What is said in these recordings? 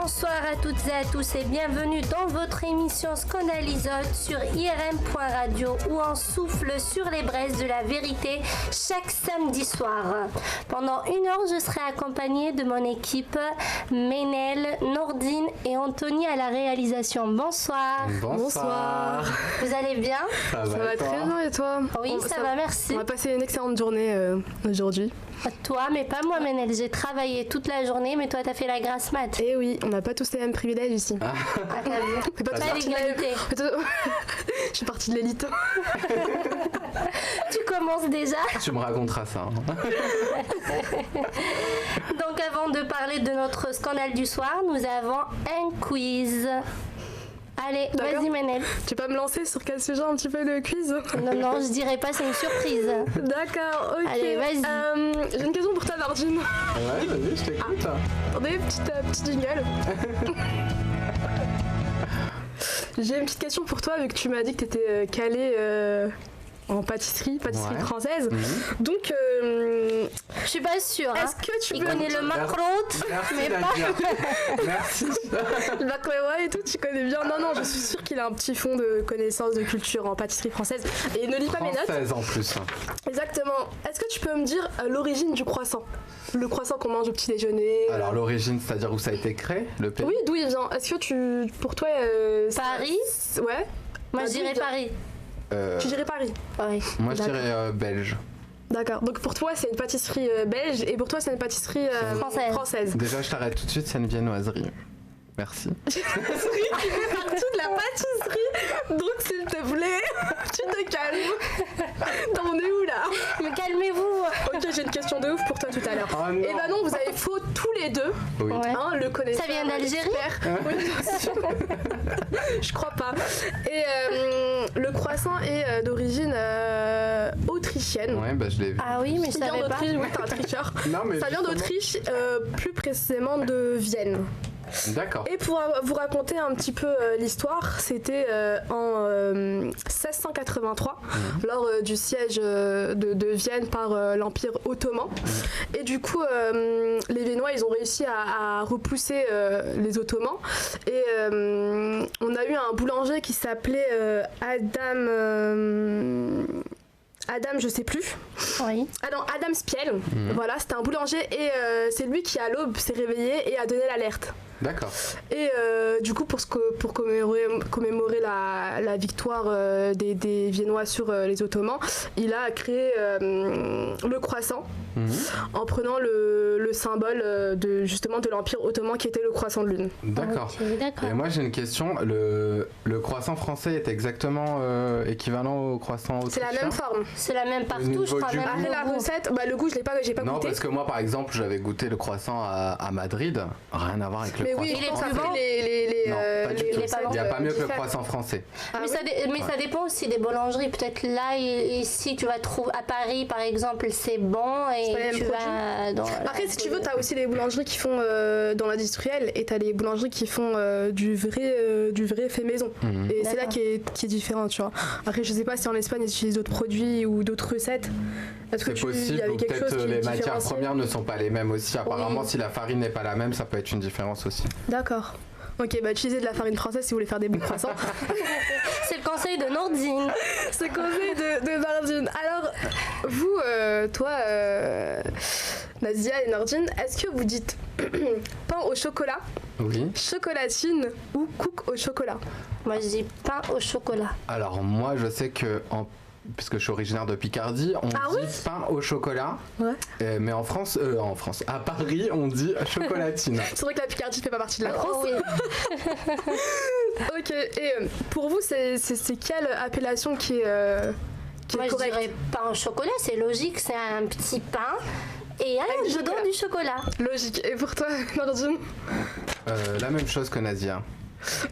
Bonsoir à toutes et à tous et bienvenue dans votre émission Scandalisote sur IRM.radio où on souffle sur les braises de la vérité chaque samedi soir. Pendant 1 heure, je serai accompagnée de mon équipe Ménel, Nordine et Anthony à la réalisation. Bonsoir. Bonsoir. Vous allez bien? Ça va très bien et toi? Oui, ça va, merci. On va passer une excellente journée aujourd'hui. Toi, mais pas moi, Ménel. J'ai travaillé toute la journée, mais toi, t'as fait la grasse mat. Eh oui, on n'a pas tous les mêmes privilèges ici. Ah, t'as vu? C'est pas l'égalité. Je suis partie de l'élite. Tu commences déjà? Tu me raconteras ça. Donc, avant de parler de notre scandale du soir, nous avons un quiz. Allez, vas-y Manel. Tu peux me lancer sur quel sujet un petit peu le quiz? Non, je dirais pas, c'est une surprise. D'accord, ok. Allez, vas-y. J'ai une question pour toi, Nordine. Ouais, vas-y, je t'écoute. Attendez, petit jingle. J'ai une petite question pour toi, vu que tu m'as dit que tu étais calée en pâtisserie française. Donc, je suis pas sûre. Est-ce que tu peux... Il connaît le macarotte, mais pas... Merci. Le baklava et tout, tu connais bien. Non, je suis sûre qu'il a un petit fond de connaissances de culture en pâtisserie française. Et ne lis pas mes notes. Française en plus. Exactement. Est-ce que tu peux me dire l'origine du croissant? Le croissant qu'on mange au petit déjeuner. Alors l'origine, c'est-à-dire où ça a été créé, le pays? Oui, d'où il vient? Est-ce que pour toi... Paris? Ouais. Moi, je dirais Paris. Tu dirais Paris? Oui. Moi, je dirais belge. D'accord. Donc pour toi, c'est une pâtisserie belge et pour toi, c'est une pâtisserie française. Déjà, je t'arrête tout de suite, c'est une viennoiserie. Merci. Qui fait partie de la pâtisserie. Donc s'il te plaît, tu te calmes. On est où là? Mais calmez-vous. Ok, j'ai une question de ouf pour toi tout à l'heure. Oh, et bah non, vous avez faux tous les deux. Oui. Ouais. Hein, le connaisseur. Ça vient d'Algérie? Oui, bien sûr. Je crois pas. Et le croissant est d'origine autrichienne. Ouais, bah je l'ai vu. Ah oui, mais je savais pas. Oui, t'es un tricheur. Non, mais ça vient d'Autriche, plus précisément de Vienne. D'accord. Et pour vous raconter un petit peu l'histoire, c'était en 1683, lors du siège de Vienne par l'Empire ottoman. Et du coup, les Viennois, ils ont réussi à repousser les Ottomans. Et on a eu un boulanger qui s'appelait Adam, je sais plus. Oui. Ah non, Adam Spiel. Voilà, c'était un boulanger et c'est lui qui à l'aube s'est réveillé et a donné l'alerte. D'accord. Et du coup, pour commémorer la victoire des Viennois sur les Ottomans, il a créé le croissant en prenant le symbole de l'Empire ottoman qui était le croissant de lune. D'accord. Okay, d'accord. Et moi j'ai une question. Le croissant français est exactement équivalent au croissant autrichien? C'est la même forme. C'est la même partout, je crois. Même Après la recette, le goût, j'ai pas non, goûté. parce que moi par exemple j'avais goûté le croissant à Madrid, rien à voir avec le croissant. Oui, il est français. plus bon. Non, pas du tout. recettes, Il n'y a pas mieux que le différentes. croissant français. Mais ça dépend aussi des boulangeries. Peut-être là, ici, tu vas trouver à Paris, par exemple, c'est bon et pas les tu mêmes vas dans. Après, si tu veux, t'as aussi les boulangeries qui font dans l'industriel et t'as les boulangeries qui font du vrai fait maison. Et c'est là qui est différent, tu vois. Après, je sais pas si en Espagne ils utilisent d'autres produits ou d'autres recettes. Est-ce que C'est possible, y avait ou quelque chose peut-être qui les matières différencie? premières ne sont pas les mêmes aussi. Apparemment, si la farine n'est pas la même, ça peut être une différence aussi. D'accord. Ok, utilisez de la farine française si vous voulez faire des bons croissants. C'est le conseil de Nordine. C'est le conseil de Nordine. Alors, vous, toi, Nazia et Nordine, est-ce que vous dites pain au chocolat, Oui. chocolatine ou cook au chocolat? Moi, je dis pain au chocolat. Alors moi, je sais que puisque je suis originaire de Picardie, on dit pain au chocolat. Ouais. Mais en France, à Paris, on dit chocolatine. C'est vrai que la Picardie fait pas partie de la France. Oui. Ok, et pour vous, c'est quelle appellation qui est Moi, je correcte? dirais pain au chocolat. C'est logique, c'est un petit pain. Et Avec dedans du chocolat. Logique. Et pour toi, Nordine? La même chose que Nazia.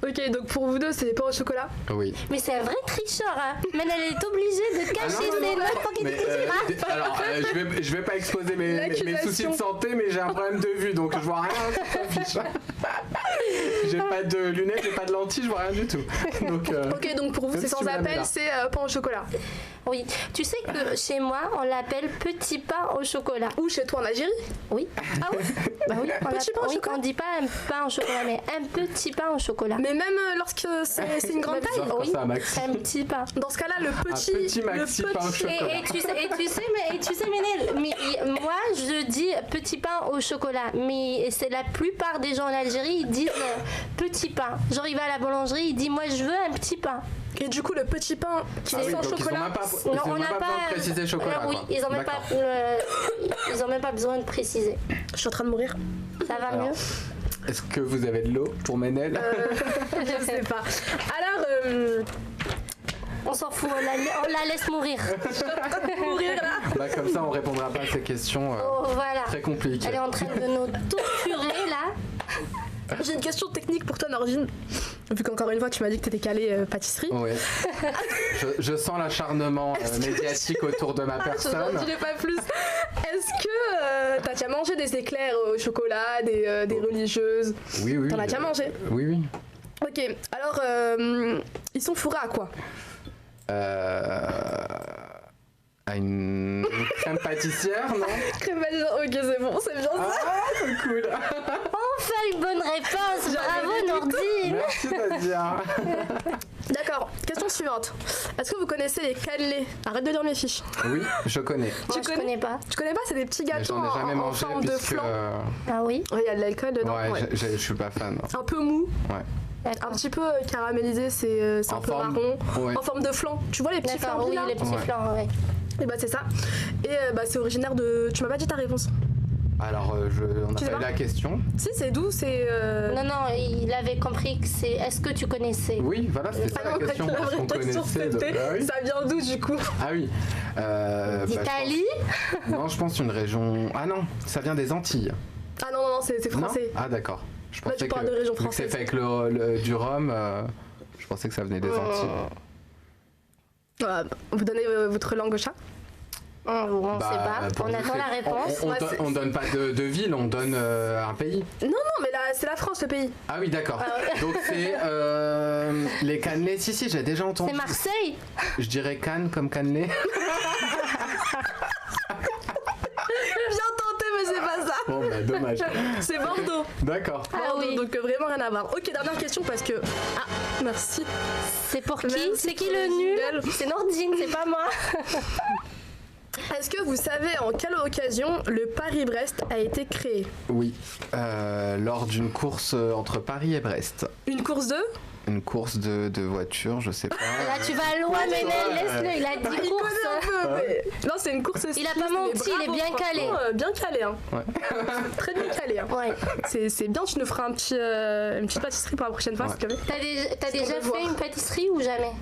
Ok, donc pour vous deux, c'est pain au chocolat? Oui. Mais c'est un vrai tricheur, hein. Mais elle est obligée de cacher ses notes pour qu'il ne dise pas. Alors, je vais pas exposer mes soucis de santé, mais j'ai un problème de vue, donc je vois rien sur ta fiche. J'ai pas de lunettes, j'ai pas de lentilles, je vois rien du tout. Donc, Ok, donc pour vous, c'est sans appel, c'est pain au chocolat. Oui. Tu sais que chez moi, on l'appelle petit pain au chocolat. Ou chez toi en Algérie? Oui. Ah ouais? Bah oui, Petit pain au chocolat? on dit pas un pain au chocolat, mais un petit pain au chocolat. Mais même lorsque c'est une grande taille? Genre, Oui, ça, Maxi. c'est un petit pain. Dans ce cas-là, le petit maxi pain au chocolat. Et tu sais, Ménel, moi je dis petit pain au chocolat, mais c'est la plupart des gens en Algérie, ils disent petit pain. Genre il va à la boulangerie, il dit moi je veux un petit pain. Et du coup, le petit pain qui est sans donc chocolat. ils ont même pas besoin de préciser chocolat. Oui, quoi. ils ont même pas besoin de préciser. Je suis en train de mourir. Ça va Alors, mieux? Est-ce que vous avez de l'eau pour Ménel? Je sais pas. Alors, On s'en fout, on la laisse mourir. mourir là. Bah, comme ça, on répondra pas à ces questions Oh, voilà. très compliquées. Elle est en train de nous torturer là. J'ai une question technique pour toi, Nordine. Vu qu'encore une fois, tu m'as dit que t'étais calée pâtisserie. Oui. Je sens l'acharnement médiatique autour de ma personne. Je n'en dirai pas plus. Est-ce que t'as déjà mangé des éclairs au chocolat, des religieuses? Oui, oui. T'en as déjà mangé? Oui, oui. Ok, alors ils sont fourrés à quoi? À une crème pâtissière, non? Crème pâtissière, ok c'est bon, c'est bien ça. Ah, c'est cool. Enfin une bonne réponse, bravo Nordine. Merci Nadia. D'accord, question suivante. Est-ce que vous connaissez les cannelés? Arrête de lire mes fiches. Oui, je connais. Moi je connais pas. Tu connais pas? C'est des petits Mais gâteaux j'en ai jamais en mangé forme de puisque... flan. Ah oui? Ouais, il y a de l'alcool dedans. ouais, Ouais. je suis pas fan. Un peu mou, Ouais. un petit peu caramélisé, c'est un En peu forme- marron. ouais. En forme de flan. Tu vois les petits D'accord, flans oui, là? les petits Ouais. flans, ouais. Et bah c'est ça. Et bah c'est originaire de... Tu m'as pas dit ta réponse. Alors, on Tu a sais pas eu pas la question. Si, c'est d'où? C'est... Non, il avait compris que c'est. Est-ce que tu connaissais? Oui, voilà, c'était ça Ah non, la question. la Parce vraie qu'on question connaissait de... c'était, Ah oui. ça vient d'où du coup? Ah oui. Bah, je D'Italie? pense- Non, je pense une région... Ah non, ça vient des Antilles. Ah non, c'est français. Non ah d'accord. Je Là, tu parles de région vu que c'est française. fait avec du rhum, je pensais que ça venait des Antilles. Vous donnez votre langue au chat? On Bah, sait pas. pour On nous, attend c'est- la réponse. On on donne pas de ville, on donne un pays. Non, mais là, c'est la France le pays. Ah oui, d'accord. Ah ouais. Donc c'est les cannelés. Si, j'ai déjà entendu. C'est Marseille? Je dirais Cannes comme cannelé. Bien tenté, mais c'est pas ça. Bon, bah dommage. C'est Bordeaux. D'accord. Ah Bordeaux, oui. donc vraiment rien à voir. Ok, dernière question parce que... Ah, merci. C'est pour qui? Merci C'est qui pour le le nul? jingle. C'est Nordine, c'est pas moi. Est-ce que vous savez en quelle occasion le Paris-Brest a été créé? Oui. Lors d'une course entre Paris et Brest. Une course de... Une course de voiture, je sais pas. Là, tu vas loin, Ménel, laisse-le. Il a dit Il course. connaît un peu, mais... Non, c'est une course Il a cycliste, pas menti, mais il est bien franchement, calé. Bien calé, hein. Ouais. Très bien calé, hein. Ouais. C'est bien, tu nous feras une petite pâtisserie pour la prochaine fois, Ouais. s'il te plaît. T'as qu'on déjà veut voir. fait une pâtisserie ou jamais?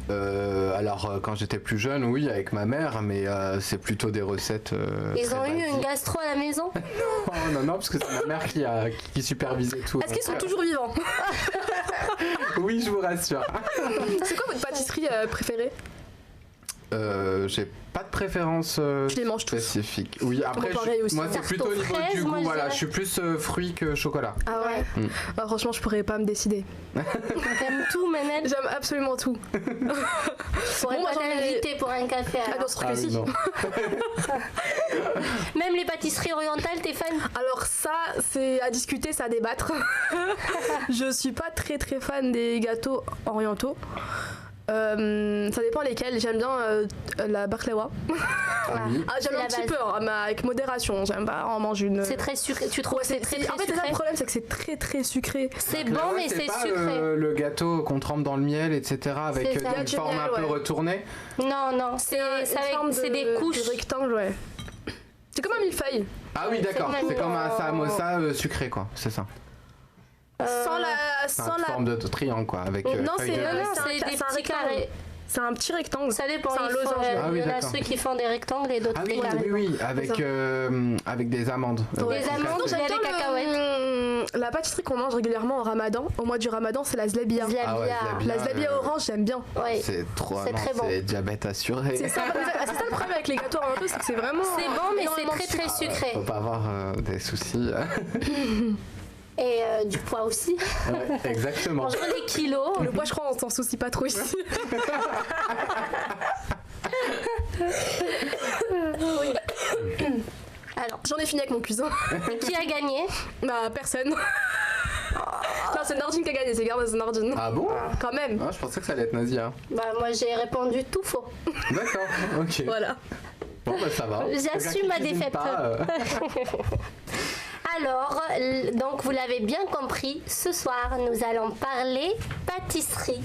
Alors, quand j'étais plus jeune, oui, avec ma mère, mais c'est plutôt des recettes. Ils très ont eu basiques. une gastro à la maison? Oh, non, parce que c'est ma mère qui supervisait tout. Est-ce qu'ils sont toujours vivants? Oui, je vous rassure. C'est quoi votre pâtisserie préférée? J'ai pas de préférence Tu les manges tous? spécifique. Oui, après, Moi, pareil aussi. moi c'est Tarte plutôt aux au niveau fraises, du moi, goût. je Voilà, dirais. je suis plus fruit que chocolat. Ah ouais? Ah, franchement, je pourrais pas me décider. T'aimes tout, Ménel? J'aime absolument tout. Pourrais Bon, moi, pas j'en ai- t'inviter pour un café. Ah alors. non, ce truc Ah oui, aussi. non. Même les pâtisseries orientales, t'es fan? Alors ça, c'est à discuter, c'est à débattre. Je suis pas très fan des gâteaux orientaux. Ça dépend lesquels. J'aime bien la baklawa. Ah oui. Ah, j'aime C'est un la petit base. peu, hein, mais avec modération. J'aime pas en manger une. C'est très sucré. Tu trouves que c'est très En fait, c'est ça sucré? le problème, c'est que c'est très sucré. C'est Là, bon, ouais, mais c'est pas sucré. le gâteau qu'on trempe dans le miel, etc. avec C'est ça. une Du forme miel, un peu ouais. retournée. Non, c'est des couches. Du rectangle, ouais. C'est comme un millefeuille. Ah oui, d'accord. C'est C'est comme un vraiment- samosa sucré, quoi. C'est ça. Sans la. C'est Sans une la. forme de triangle, quoi. Avec Non, feuille c'est- de- non, Non, c'est un- c'est des c'est un petits rectangle. carrés. C'est un petit rectangle. Ça dépend. C'est un Il faut, losange. Ah oui, il y en a d'accord. ceux qui font des rectangles et d'autres Ah des oui, carrés. oui, C'est avec des amandes. Ouais. Des amandes, il y a des cacahuètes. La pâtisserie qu'on mange régulièrement au ramadan, au mois du ramadan, c'est la zlebia. Ah ouais, Zlabia. La zlebia orange, j'aime bien. Ouais. C'est trop. C'est non, très bon. C'est diabète assuré. C'est ça, c'est ça le problème avec les gâteaux orientaux, c'est que c'est vraiment. C'est bon, mais c'est énormément de très sucre. sucré. Faut pas avoir des soucis. Et du poids aussi. Ouais, exactement. Bonjour les kilos. Le poids, je crois, on s'en soucie pas trop ici. Oui. Alors, J'en ai fini avec mon cousin. qui a gagné? Bah, personne. Non, c'est Nordine qui a gagné, c'est garde, c'est Nordine. Ah bon? Quand même. Ah, je pensais que ça allait être nazi. Hein. Bah, moi j'ai répondu tout faux. D'accord, ok. Voilà. Bon, bah ça va. J'assume ma défaite. Alors, donc vous l'avez bien compris, ce soir nous allons parler pâtisserie.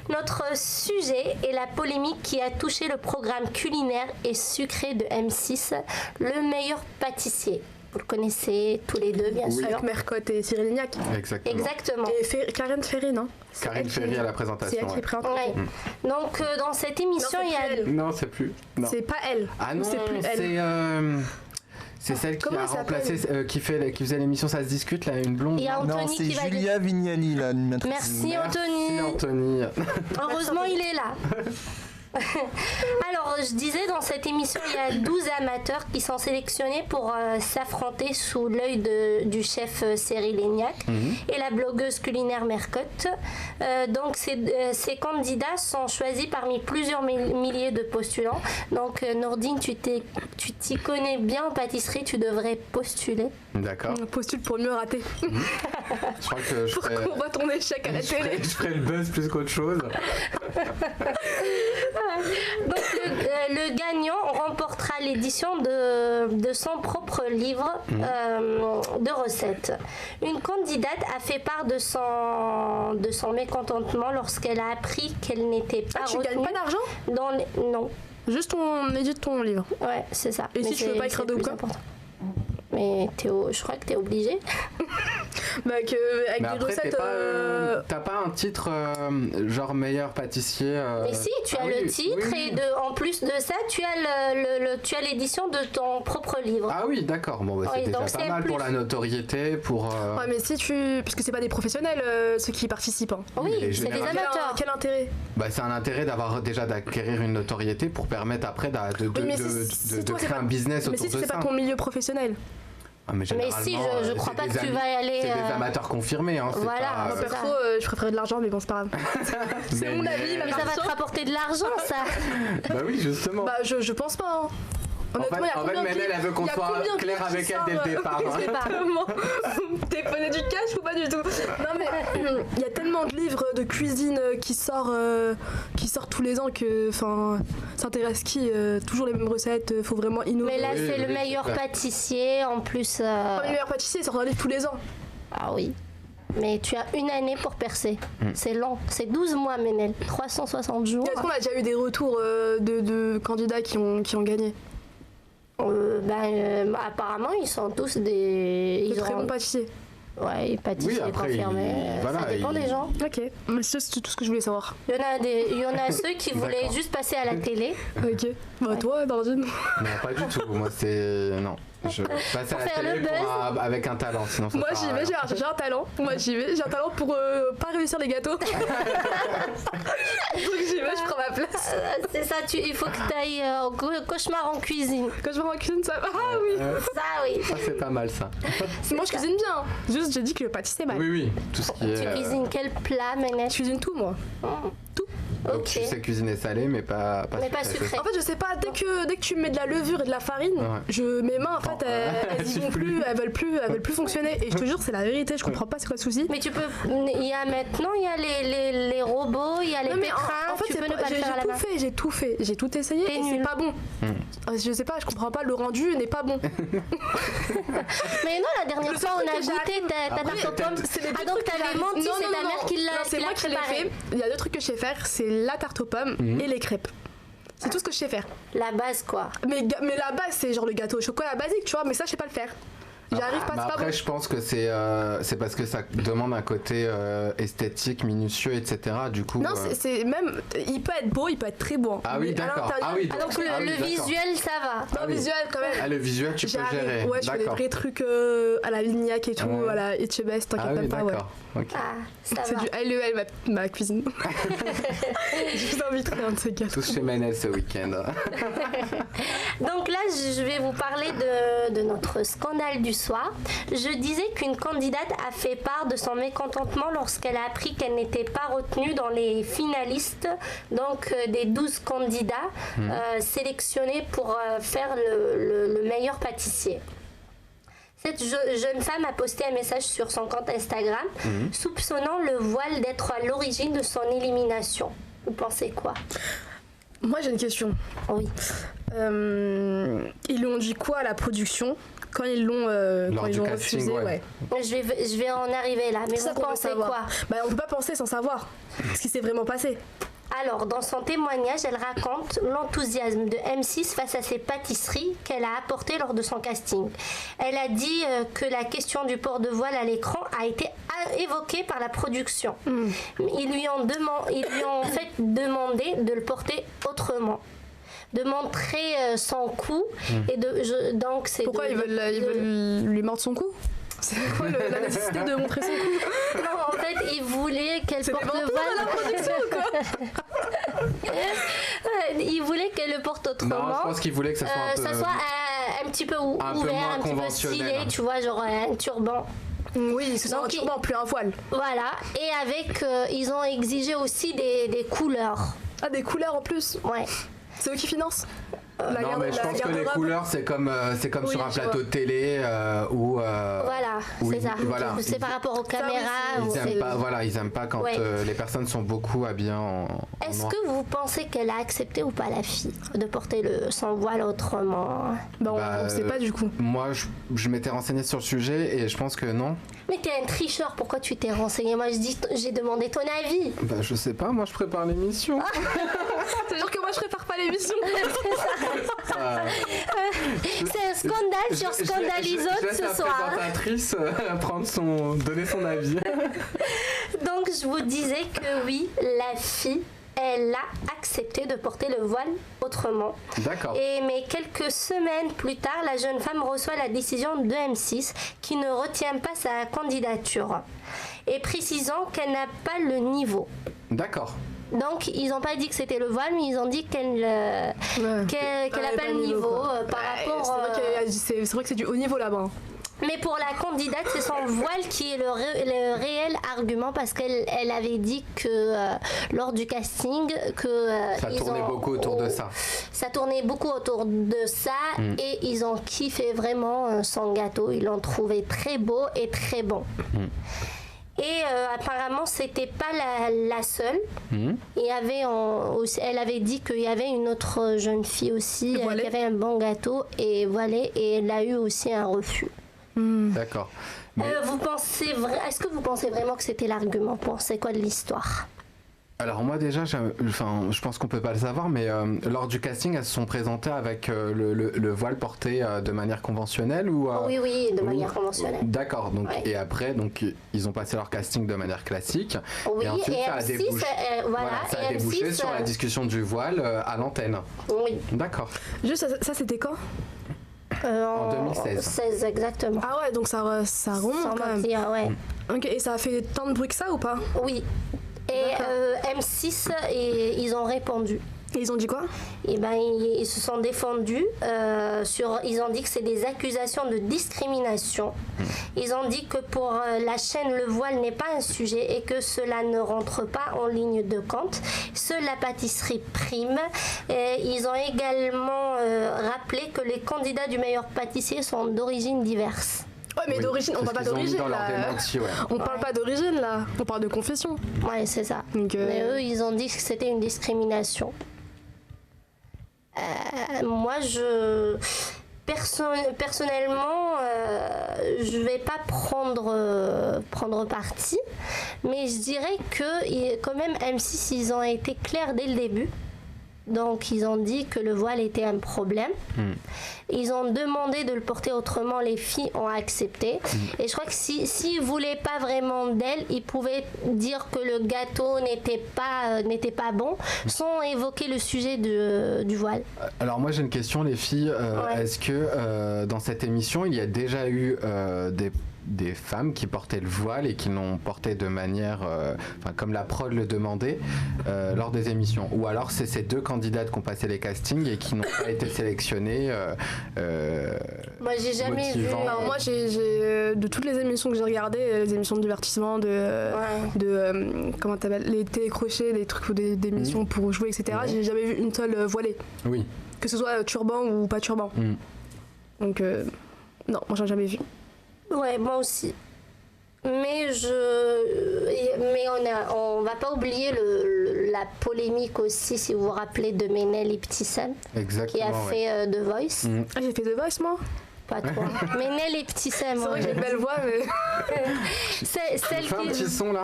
Notre sujet est la polémique qui a touché le programme culinaire et sucré de M6, Le meilleur pâtissier. Vous le connaissez tous les deux, bien sûr. Avec Mercotte et Cyril Lignac. Exactement. Exactement. Et Karen Ferry, non? Karine Ferry à la C'est présentation. elle qui Ouais. présente. Ouais. Donc, dans cette émission, Non, il y a... c'est plus elle. Non, c'est plus. Non. C'est pas elle. Ah Ou non, c'est plus elle. c'est celle qui Comment a elle s'appelle remplacé, qui faisait l'émission Ça se discute, là, une blonde. Il y a Non, Anthony c'est qui va dire... Julia Vignali, l'animatrice. Merci Anthony. Merci Anthony. Heureusement, il est là. Alors, je disais, dans cette émission, il y a 12 amateurs qui sont sélectionnés pour s'affronter sous l'œil du chef Cyril Lignac et la blogueuse culinaire Mercotte. Donc, ces candidats sont choisis parmi plusieurs milliers de postulants. Donc, Nordine, tu t'y connais bien en pâtisserie, tu devrais postuler. D'accord. On postule pour mieux rater. Je crois que je Pour ferai, qu'on voit ton échec à la télé. je ferai le buzz plus qu'autre chose. Donc le gagnant remportera l'édition de son propre livre de recettes. Une candidate a fait part de son mécontentement lorsqu'elle a appris qu'elle n'était pas Tu retenue gagnes pas d'argent? Non, Juste on édite ton livre. ouais, c'est ça. Et Mais si tu veux c'est- pas écrire c'est de plus quoi? important. Mais je crois que t'es obligé. Bah, avec Mais des après, recettes. t'as pas un titre genre meilleur pâtissier. Mais si, tu as ah le oui, titre oui. et en plus de ça, tu as tu as l'édition de ton propre livre. Ah oui, d'accord. Bon, bah, c'est Oui, déjà donc pas c'est mal pour plus. la notoriété, pour. Ouais, mais si tu. Puisque c'est pas des professionnels ceux qui participent. Hein. Oui, les c'est des généralistes. amateurs. Quel intérêt? Bah, c'est un intérêt d'acquérir une notoriété pour permettre après de mais si de toi, c'est créer pas- un business Mais autour si de c'est ça. pas ton milieu professionnel. Ah, mais Mais si, généralement, je crois c'est pas des que tu vas y aller. C'est des amateurs confirmés. Hein, c'est Voilà, pas, Moi, c'est perso, ça. je préférais de l'argent, mais bon, c'est pas grave. C'est mais- mon avis, Mais ça va te rapporter de l'argent, ça. Bah oui, justement. Bah, je pense pas. Hein. Honnêtement, il y a en fait, combien de Manel, clips- elle veut qu'on il y a soit combien de clair clips qui avec elle dès le sortent, départ. Je sais pas. Vraiment. T'es prenez du cash ou pas du tout? Non mais il y a tellement de livres de cuisine qui sortent tous les ans que enfin ça intéresse qui toujours les mêmes recettes, faut vraiment innover. Mais là, Oui, c'est le oui, meilleur c'est clair. pâtissier. En plus. Pas les meilleurs pâtissiers, ils sortent un livre tous les ans. Ah oui. Mais tu as une année pour percer. C'est long. C'est 12 mois, Ménel. 360 jours. Est-ce qu'on a déjà eu des retours de candidats qui ont gagné? Apparemment, ils sont tous des. De Ils très ont... bons pâtissiers. Ouais, pâtissiers Oui, après, confirmés. voilà, ça dépend des gens. Ok, mais c'est tout ce que je voulais savoir. Il y en a ceux qui voulaient D'accord. juste passer à la télé. Ok. Bah toi, dans une. Non, pas du tout. Moi, c'est. Non. Je passe à la faire le télé avec un talent, sinon ça Moi sert à j'y vais, rien. j'ai un talent. Moi j'y vais, j'ai un talent pour pas réussir les gâteaux. Donc j'y vais, je prends ma place. C'est ça, il faut que tu ailles au cauchemar en cuisine. Quand je vais en cuisine, ça va. Ah oui. Ça, oui. Ça, c'est pas mal, ça. Moi je cuisine bien. Juste j'ai dit que le pâtissier c'est mal. Oui, oui. Tout ce qui est. Tu cuisines quel plat, Ménel? Je cuisine tout moi. Donc, Ok. tu sais cuisiner salé, mais pas Mais pas sucré. En fait je sais pas, dès que tu me mets de la levure et de la farine, Ouais. mes mains en fait elles y vont plus, elles veulent plus fonctionner. Et je te jure c'est la vérité, je comprends pas c'est quoi le souci. Mais tu peux. Il y a maintenant, il y a les robots, il y a les Non, mais pétrins. en fait, tu c'est peux ne pas le faire à la main. j'ai tout fait, j'ai tout essayé T'es et c'est nul. pas bon. Je sais pas, je comprends pas, le rendu n'est pas bon. Mais non, la dernière Le fois, seul on a truc que goûté ta Après, tarte aux pommes. C'est les deux Ah, donc trucs que t'avais j'arrive- menti, Non, c'est non, ta mère non. qui Non, l'a c'est moi qui l'ai préparé. fait. Il y a deux trucs que je sais faire, c'est la tarte aux pommes et les crêpes. C'est tout ce que je sais faire. La base, quoi. Mais la base, c'est genre le gâteau au chocolat basique, tu vois, mais ça, je sais pas le faire. J'arrive pas, Mais c'est pas après, bon. je pense que c'est parce que ça demande un côté esthétique, minutieux, etc. Du coup. Non, c'est même. Il peut être beau, il peut être très beau. Ah oui, Mais à d'accord. l'intérieur, Ah oui, Ah, donc le, Ah oui, le d'accord. visuel, ça va. Non, Ah oui. visuel quand même. Ah, le visuel, tu peux J'arrive. gérer. Ouais, je fais des D'accord. vrais trucs à la Lignac et tout, Ouais. à la Etchebest, t'inquiète Ah oui, même pas, ouais. d'accord. Ok. Ah, ça C'est va. du LEL, ma cuisine. Je vous inviterai un de ces gâteaux. Tous chez Manel ce week-end. Donc là, je vais vous parler de notre scandale du soir, je disais qu'une candidate a fait part de son mécontentement lorsqu'elle a appris qu'elle n'était pas retenue dans les finalistes, donc des 12 candidats sélectionnés pour faire le meilleur pâtissier. Cette jeune femme a posté un message sur son compte Instagram soupçonnant le voile d'être à l'origine de son élimination. Vous pensez quoi? Moi j'ai une question. Oui. Ils lui ont dit quoi à la production quand ils l'ont refusé? Ouais. Je vais en arriver là, mais Ça vous pensez quoi? On peut pas penser sans savoir ce qui s'est vraiment passé. Alors, dans son témoignage, elle raconte l'enthousiasme de M6 face à ses pâtisseries qu'elle a apportées lors de son casting. Elle a dit que la question du port de voile à l'écran a été évoquée par la production. Ils lui ont en fait demandé de le porter autrement, de montrer son cou. Et donc c'est pourquoi ils veulent lui mordre son cou? C'est quoi la nécessité de montrer son cou? Non, en fait, ils voulaient qu'elle porte le voile. La production, quoi. Ils voulaient qu'elle le porte autrement. Non, je pense qu'ils voulaient que ça soit un petit peu ouvert, un petit peu stylé, tu vois, genre un turban. Oui, c'est un turban, plus un voile. Voilà, et avec, ils ont exigé aussi des couleurs. Ah, des couleurs en plus? Ouais. C'est eux qui financent? Non, mais je pense que les couleurs, c'est comme sur un plateau de télé ou. Voilà, c'est ça. Voilà. C'est par rapport aux caméras. Ils aiment pas quand les personnes sont beaucoup habillées en. Est-ce que vous pensez qu'elle a accepté ou pas, la fille, de porter son voile autrement? On sait pas du coup. Moi, je m'étais renseigné sur le sujet et je pense que non. Mais t'es un tricheur, pourquoi tu t'es renseigné? Moi, j'ai demandé ton avis. Je sais pas, moi je prépare l'émission. C'est-à-dire que moi je prépare pas l'émission. C'est un scandale sur Scandalizote ce soir. La présentatrice donner son avis. Donc je vous disais que oui, la fille, elle a accepté de porter le voile autrement. D'accord. Mais quelques semaines plus tard, la jeune femme reçoit la décision de M6 qui ne retient pas sa candidature et précisant qu'elle n'a pas le niveau. D'accord. Donc, ils n'ont pas dit que c'était le voile, mais ils ont dit qu'elle n'a pas le niveau par rapport... C'est vrai que c'est du haut niveau là-bas. Mais pour la candidate, c'est son voile qui est le réel argument, parce qu'elle avait dit que lors du casting, que ça tournait beaucoup autour de ça. Ça tournait beaucoup autour de ça et ils ont kiffé vraiment son gâteau. Ils l'ont trouvé très beau et très bon. Et apparemment, c'était pas la seule. Elle avait dit qu'il y avait une autre jeune fille aussi qui avait un bon gâteau et voilée, et elle a eu aussi un refus. D'accord. Mais... Est-ce que vous pensez vraiment que c'était l'argument? C'est quoi de l'histoire? Alors moi déjà, je pense qu'on peut pas le savoir, mais lors du casting, elles se sont présentées avec le voile porté de manière conventionnelle ou Oui, de manière conventionnelle. D'accord. Donc et après, ils ont passé leur casting de manière classique. Oui, et ensuite ça a débouché M6, sur la discussion du voile à l'antenne. Oui. D'accord. Juste ça c'était quand? En 2016. 16 exactement. Ah ouais, donc ça remonte quand même. Ouais. Ok, et ça a fait tant de bruit que ça ou pas? Oui. Et M6, ils ont répondu. Et ils ont dit quoi? Ils se sont défendus. Ils ont dit que c'est des accusations de discrimination. Ils ont dit que pour la chaîne, le voile n'est pas un sujet et que cela ne rentre pas en ligne de compte. Seule la pâtisserie prime. Et ils ont également rappelé que les candidats du meilleur pâtissier sont d'origines diverses. Ouais, mais d'origine, on parle pas d'origine là. On parle pas d'origine là, on parle de confession. Ouais, c'est ça. Donc, mais eux, ils ont dit que c'était une discrimination. Moi, personnellement, je vais pas prendre parti, mais je dirais que quand même M6, ils ont été clairs dès le début. Donc, ils ont dit que le voile était un problème. Ils ont demandé de le porter autrement. Les filles ont accepté. Et je crois que s'ils ne voulaient pas vraiment d'elle, ils pouvaient dire que le gâteau n'était pas bon, sans évoquer le sujet du voile. Alors moi, j'ai une question, les filles. Est-ce que dans cette émission, il y a déjà eu des femmes qui portaient le voile et qui l'ont porté de manière, comme la prod le demandait, lors des émissions. Ou alors c'est ces 2 candidates qui ont passé les castings et qui n'ont pas été sélectionnées. Moi, j'ai jamais vu. Alors, moi, de toutes les émissions que j'ai regardées, les émissions de divertissement, comment t'appelles, les télécrochets, les trucs, des émissions pour jouer, etc. J'ai jamais vu une seule voilée. Oui. Que ce soit turban ou pas turban. Donc, non, moi, j'en ai jamais vu. Ouais, moi aussi. Mais on va pas oublier la polémique aussi, si vous vous rappelez, de Ménel Ibtissem, qui a fait The Voice. Ah, j'ai fait The Voice, moi. Pas trop. Ménel Ibtissem. C'est vrai que j'ai une belle voix, mais. Celle qui... un petit son là.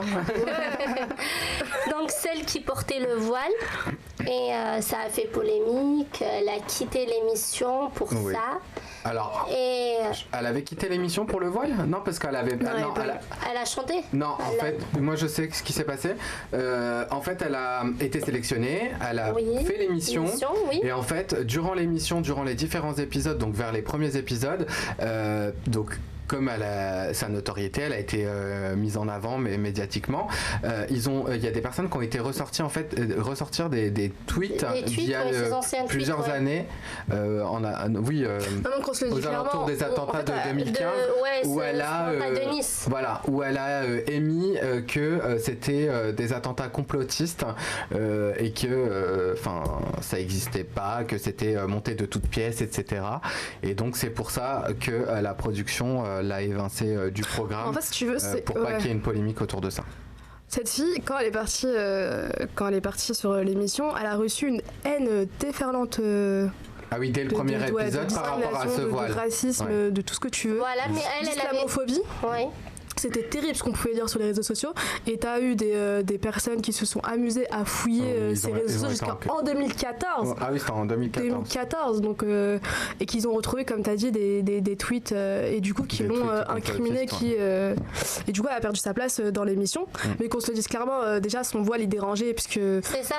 Donc celle qui portait le voile, et ça a fait polémique. Elle a quitté l'émission pour ça. Alors, elle avait quitté l'émission pour le voile ? Non, parce qu'elle avait... Elle a chanté ? Non, en fait, moi je sais ce qui s'est passé. En fait, elle a été sélectionnée, elle a fait l'émission. Et en fait, durant l'émission, durant les différents épisodes, donc vers les premiers épisodes, comme sa notoriété, elle a été mise en avant, mais médiatiquement, il y a des personnes qui ont été ressortir des tweets d'il y a plusieurs années, aux alentours des attentats de 2015, où elle a émis que c'était des attentats complotistes et que ça n'existait pas, que c'était monté de toutes pièces, etc. Et donc c'est pour ça que la production l'a évincé du programme, en fait, si tu veux, pour pas qu'il y ait une polémique autour de ça. Cette fille, quand elle est partie sur l'émission, elle a reçu une haine déferlante. Ah oui, dès le premier épisode, par rapport à ce voile. De racisme, de tout ce que tu veux. Voilà, mais l'islamophobie. Ouais. C'était terrible ce qu'on pouvait dire sur les réseaux sociaux, et t'as eu des personnes qui se sont amusées à fouiller ces réseaux sociaux jusqu'en 2014. Ah oui, c'était en 2014. Donc, et qu'ils ont retrouvé, comme t'as dit, des tweets, et du coup qui l'ont incriminé, et du coup elle a perdu sa place dans l'émission. Mais qu'on se le dise clairement, déjà son voile il dérangeait puisque... C'est ça.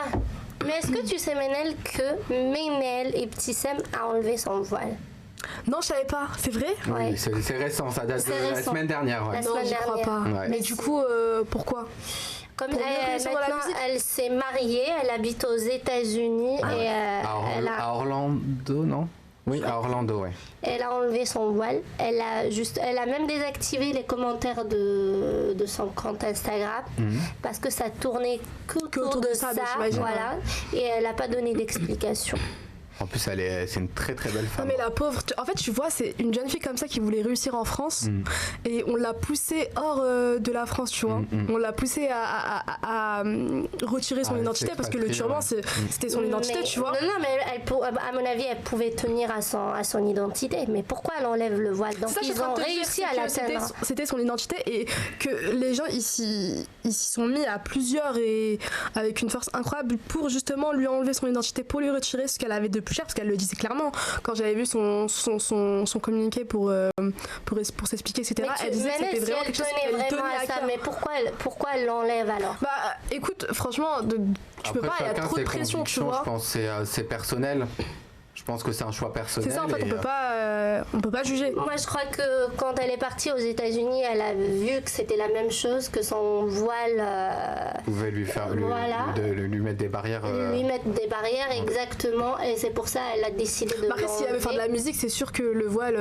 Mais est-ce que tu sais, Ménel, que Ménel Ibtissem a enlevé son voile? Non, je savais pas. C'est vrai? Oui, c'est récent, ça date de la semaine dernière. La semaine dernière. Crois pas. Ouais. Mais du coup, pourquoi? Comme maintenant, elle s'est mariée, elle habite aux États-Unis et à Orlando, non? Oui, à Orlando, ouais. Elle a enlevé son voile. Elle a même désactivé les commentaires de son compte Instagram parce que ça tournait qu'autour de ça, voilà. Et elle n'a pas donné d'explication. En plus, c'est une très très belle femme. Non mais la pauvre, en fait tu vois, c'est une jeune fille comme ça qui voulait réussir en France et on l'a poussée hors de la France, tu vois. On l'a poussée à retirer son identité parce que le turban c'était son identité, tu vois. Non, mais à mon avis, elle pouvait tenir à son identité. Mais pourquoi elle enlève le voile? Donc ils ont réussi à l'atteindre. C'était son identité et que les gens ils s'y sont mis à plusieurs et avec une force incroyable pour justement lui enlever son identité, pour lui retirer ce qu'elle avait de plus cher, parce qu'elle le disait clairement quand j'avais vu son communiqué pour s'expliquer, etc. Elle disait que c'était vraiment quelque chose qu'elle tenait à cœur. Mais pourquoi elle l'enlève alors? Bah écoute, franchement, tu peux pas, il y a trop de pression, tu vois. Je pense que c'est personnel. Je pense que c'est un choix personnel. C'est ça, en fait, on peut pas juger. Moi, je crois que quand elle est partie aux États-Unis, elle a vu que c'était la même chose, que son voile pouvait lui faire lui mettre des barrières. Lui mettre des barrières, exactement. Et c'est pour ça qu'elle a décidé de. Après, si elle veut faire de la musique, c'est sûr que le voile.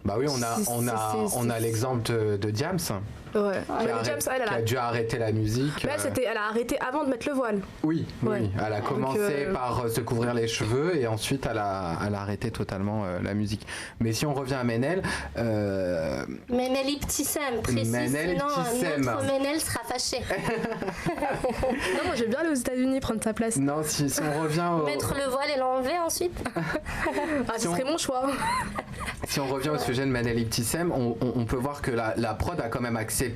Bah oui, on a l'exemple de Diams. Ouais. Qui a dû arrêter la musique. Mais elle a arrêté avant de mettre le voile. Oui. Elle a commencé par se couvrir les cheveux et ensuite elle a arrêté totalement la musique. Mais si on revient à Ménel... Ménel Ibtissem, précise, sinon notre Ménel sera fâché. Non, moi j'aime bien aller aux États-Unis prendre sa place. Non, si on revient Mettre le voile et l'enlever ensuite. Ce serait mon choix. Si on revient au sujet de Ménel Ibtissem, on peut voir que la prod a quand même accepté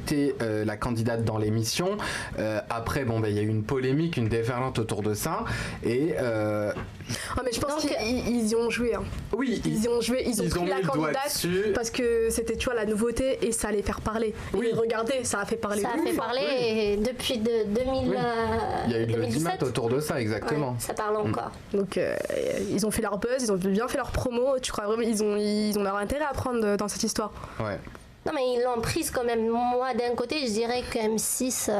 la candidate dans l'émission. Après, il y a eu une polémique, une déferlante autour de ça. Et Ah, mais je pense qu'ils y ont joué. Hein. Oui, ils y ont joué, ils ont pris la candidate parce que c'était, tu vois, la nouveauté et ça allait faire parler. Oui. Et regardez, ça a fait parler. Ça a fait parler et depuis 2000. Il y a eu le 10 mat autour de ça, exactement. Ouais, ça parle encore. Donc ils ont fait leur buzz, ils ont bien fait leur promo. Tu crois vraiment ils ont leur intérêt à prendre dans cette histoire. Ouais. Non mais ils l'ont prise quand même. Moi d'un côté je dirais que M6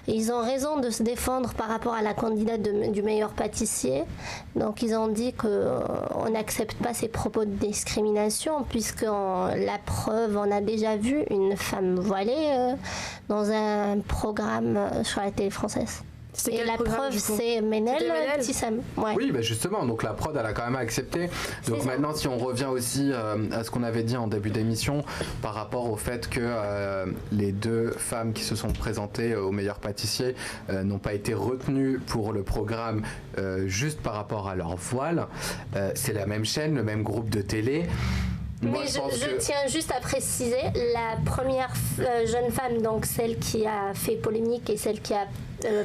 ils ont raison de se défendre par rapport à la candidate du meilleur pâtissier. Donc ils ont dit qu'on n'accepte pas ces propos de discrimination puisque la preuve, on a déjà vu une femme voilée dans un programme sur la télé française. Et la preuve, c'est Ménel Tissam. Ouais. Oui, bah justement, donc la prod, elle a quand même accepté. Donc maintenant, si on revient aussi à ce qu'on avait dit en début d'émission, par rapport au fait que les 2 femmes qui se sont présentées au meilleur pâtissier n'ont pas été retenues pour le programme juste par rapport à leur voile, c'est la même chaîne, le même groupe de télé. Moi, mais je tiens juste à préciser, la première jeune femme, donc celle qui a fait polémique et celle qui a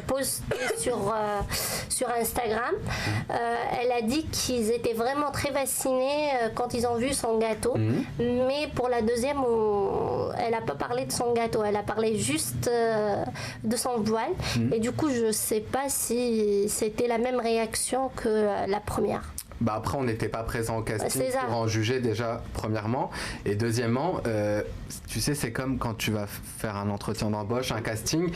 posté sur Instagram, elle a dit qu'ils étaient vraiment très fascinés quand ils ont vu son gâteau. Mais pour la deuxième, elle n'a pas parlé de son gâteau, elle a parlé juste de son voile. Et du coup, je ne sais pas si c'était la même réaction que la première. Bah après on n'était pas présent au casting pour en juger déjà premièrement et deuxièmement tu sais c'est comme quand tu vas faire un entretien d'embauche, un casting,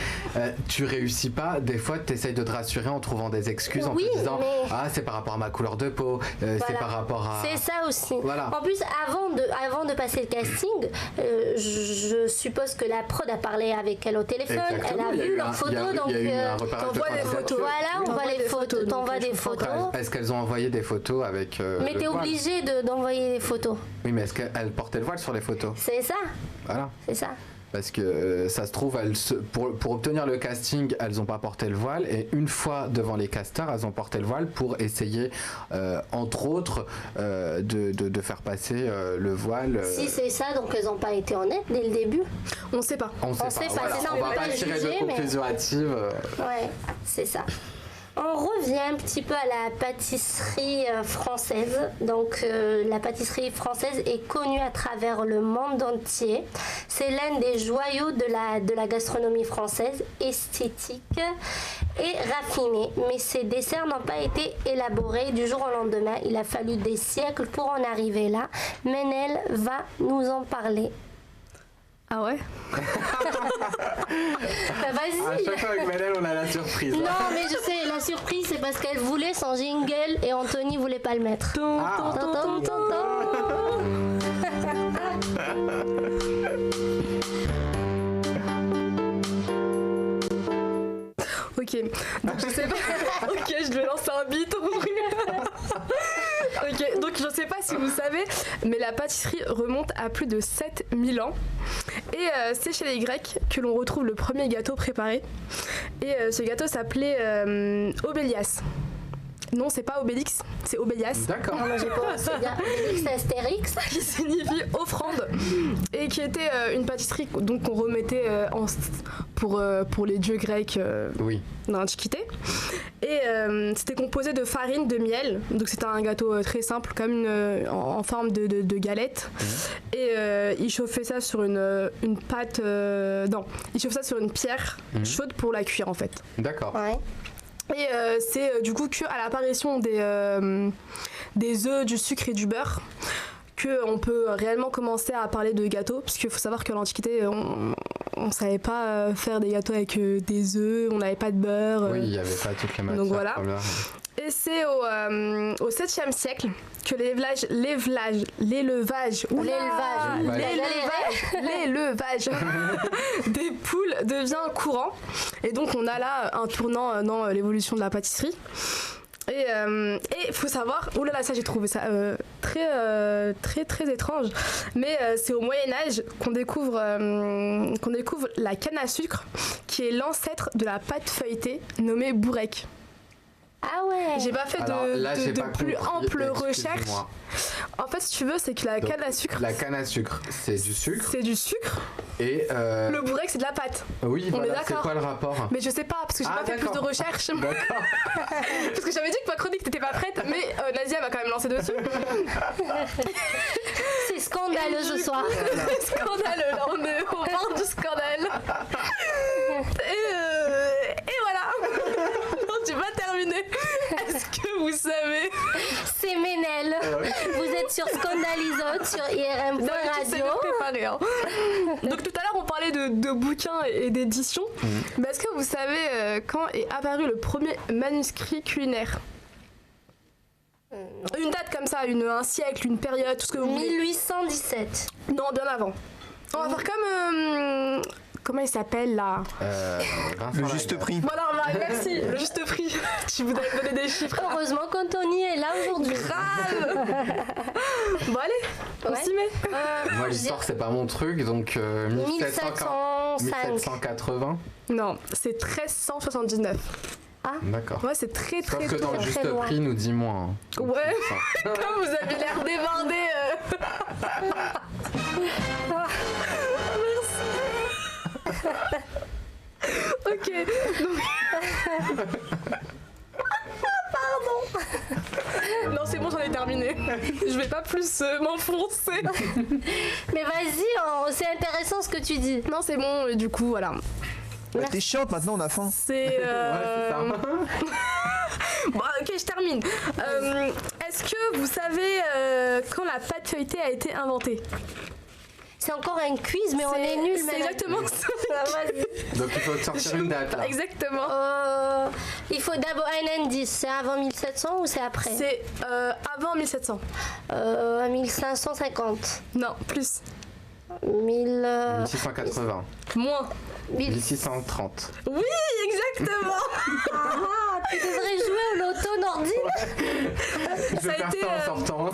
tu réussis pas, des fois tu essayes de te rassurer en trouvant des excuses en te disant c'est par rapport à ma couleur de peau, c'est par rapport à... C'est ça aussi. Voilà. En plus avant de passer le casting, je suppose que la prod a parlé avec elle au téléphone. Exactement. Elle a vu leurs photos, donc t'envoies des photos. Voilà, on voit les photos, t'envoies des photos. Est-ce qu'elles ont envoyé des photos avec mais t'es obligé d'envoyer des photos. Oui, mais est-ce qu'elle portait le voile sur les photos? C'est ça. Voilà. C'est ça. Parce que ça se trouve, pour obtenir le casting, elles n'ont pas porté le voile. Et une fois devant les casteurs, elles ont porté le voile pour essayer, entre autres, de faire passer le voile. Si c'est ça, donc elles n'ont pas été honnêtes dès le début. On ne sait pas. On sait pas. Voilà. C'est ça, on va pas tirer de conclusion hâtive. Ouais, c'est ça. On revient un petit peu à la pâtisserie française. Donc la pâtisserie française est connue à travers le monde entier. C'est l'un des joyaux de la gastronomie française, esthétique et raffinée. Mais ces desserts n'ont pas été élaborés du jour au lendemain. Il a fallu des siècles pour en arriver là. Ménel va nous en parler. Ah ouais. Vas-y. À chaque fois avec Ménel, on a la surprise. Non, mais je sais, la surprise, c'est parce qu'elle voulait son jingle et Anthony voulait pas le mettre. Ok, donc je sais pas. Ok, je devais lancer un beat. Ok, donc je sais pas si vous savez, mais la pâtisserie remonte à plus de 7000 ans. Et c'est chez les Grecs que l'on retrouve le premier gâteau préparé. Et ce gâteau s'appelait Obélias. Non, c'est pas Obélix, c'est Obélias. D'accord. Non, moi j'ai pas. C'est Obélix Astérix. Qui signifie offrande. Et qui était une pâtisserie donc qu'on remettait pour les dieux grecs dans l'Antiquité. Et c'était composé de farine, de miel. Donc c'était un gâteau très simple, comme en forme de galette. Et il chauffait ça sur une pâte. Non, il chauffait ça sur une pierre chaude pour la cuire en fait. D'accord. Ouais. Et c'est du coup qu'à l'apparition des œufs, du sucre et du beurre qu'on peut réellement commencer à parler de gâteaux, parce qu'il faut savoir qu'à l'Antiquité on savait pas faire des gâteaux avec des œufs, on n'avait pas de beurre. Oui, il n'y avait pas toutes les matières. Donc voilà. Et c'est au 7e siècle que l'élevage des poules devient courant. Et donc on a là un tournant dans l'évolution de la pâtisserie. Et il faut savoir, oh là là, ça j'ai trouvé ça très étrange, mais c'est au Moyen-Âge qu'on découvre la canne à sucre, qui est l'ancêtre de la pâte feuilletée nommée bourrec. Ah ouais. J'ai pas fait de plus ample recherche. En fait, si tu veux, c'est que la canne à sucre. La canne à sucre, c'est du sucre. C'est du sucre. Et le bourrec, c'est de la pâte. Oui, on est d'accord. C'est quoi le rapport? Mais je sais pas, parce que j'ai pas fait plus de recherche. D'accord. Parce que j'avais dit que ma chronique n'était pas prête, mais commencer dessus. C'est scandaleux ce soir. C'est scandaleux, là, on parle du scandale. Et voilà. Non, j'ai pas terminé. Est-ce que vous savez? C'est Ménel. Vous êtes sur Scandalizote, sur IRM.radio. Hein. Donc tout à l'heure, on parlait de bouquins et d'éditions. Mais est-ce que vous savez quand est apparu le premier manuscrit culinaire? Une date comme ça, un siècle, une période, tout ce que vous voulez. 1817. Non, bien avant. On va faire comme... comment il s'appelle là? Le juste prix. Voilà, merci, le juste prix. Tu voudrais me donner des chiffres. Heureusement qu'Anthony est là aujourd'hui. Grave. Bon allez, on s'y met. Moi l'histoire c'est pas mon truc, donc 1780. Non, c'est 1379. Ah. D'accord. Ouais, c'est très Sauf que dans le juste prix nous dit moins. Ouais, comme vous avez l'air débordé. Merci. Ok, donc... Pardon. Non, c'est bon, j'en ai terminé. Je vais pas plus m'enfoncer. Mais vas-y, c'est intéressant ce que tu dis. Non, c'est bon, et du coup, voilà. T'es chiante maintenant, on a faim. C'est... Ouais, c'est ça. Bon, ok, je termine. Est-ce que vous savez quand la pâte feuilletée a été inventée? C'est encore un quiz, mais on est nuls. C'est exactement ça. Donc il faut sortir une date là. Exactement. Il faut d'abord un indice. C'est avant 1700 ou c'est après? C'est avant 1700. 1550. Non, plus. 1680. Moins. 1630. Oui, exactement. Ah, tu devrais jouer au loto Nordine. Je vais faire ça en sortant.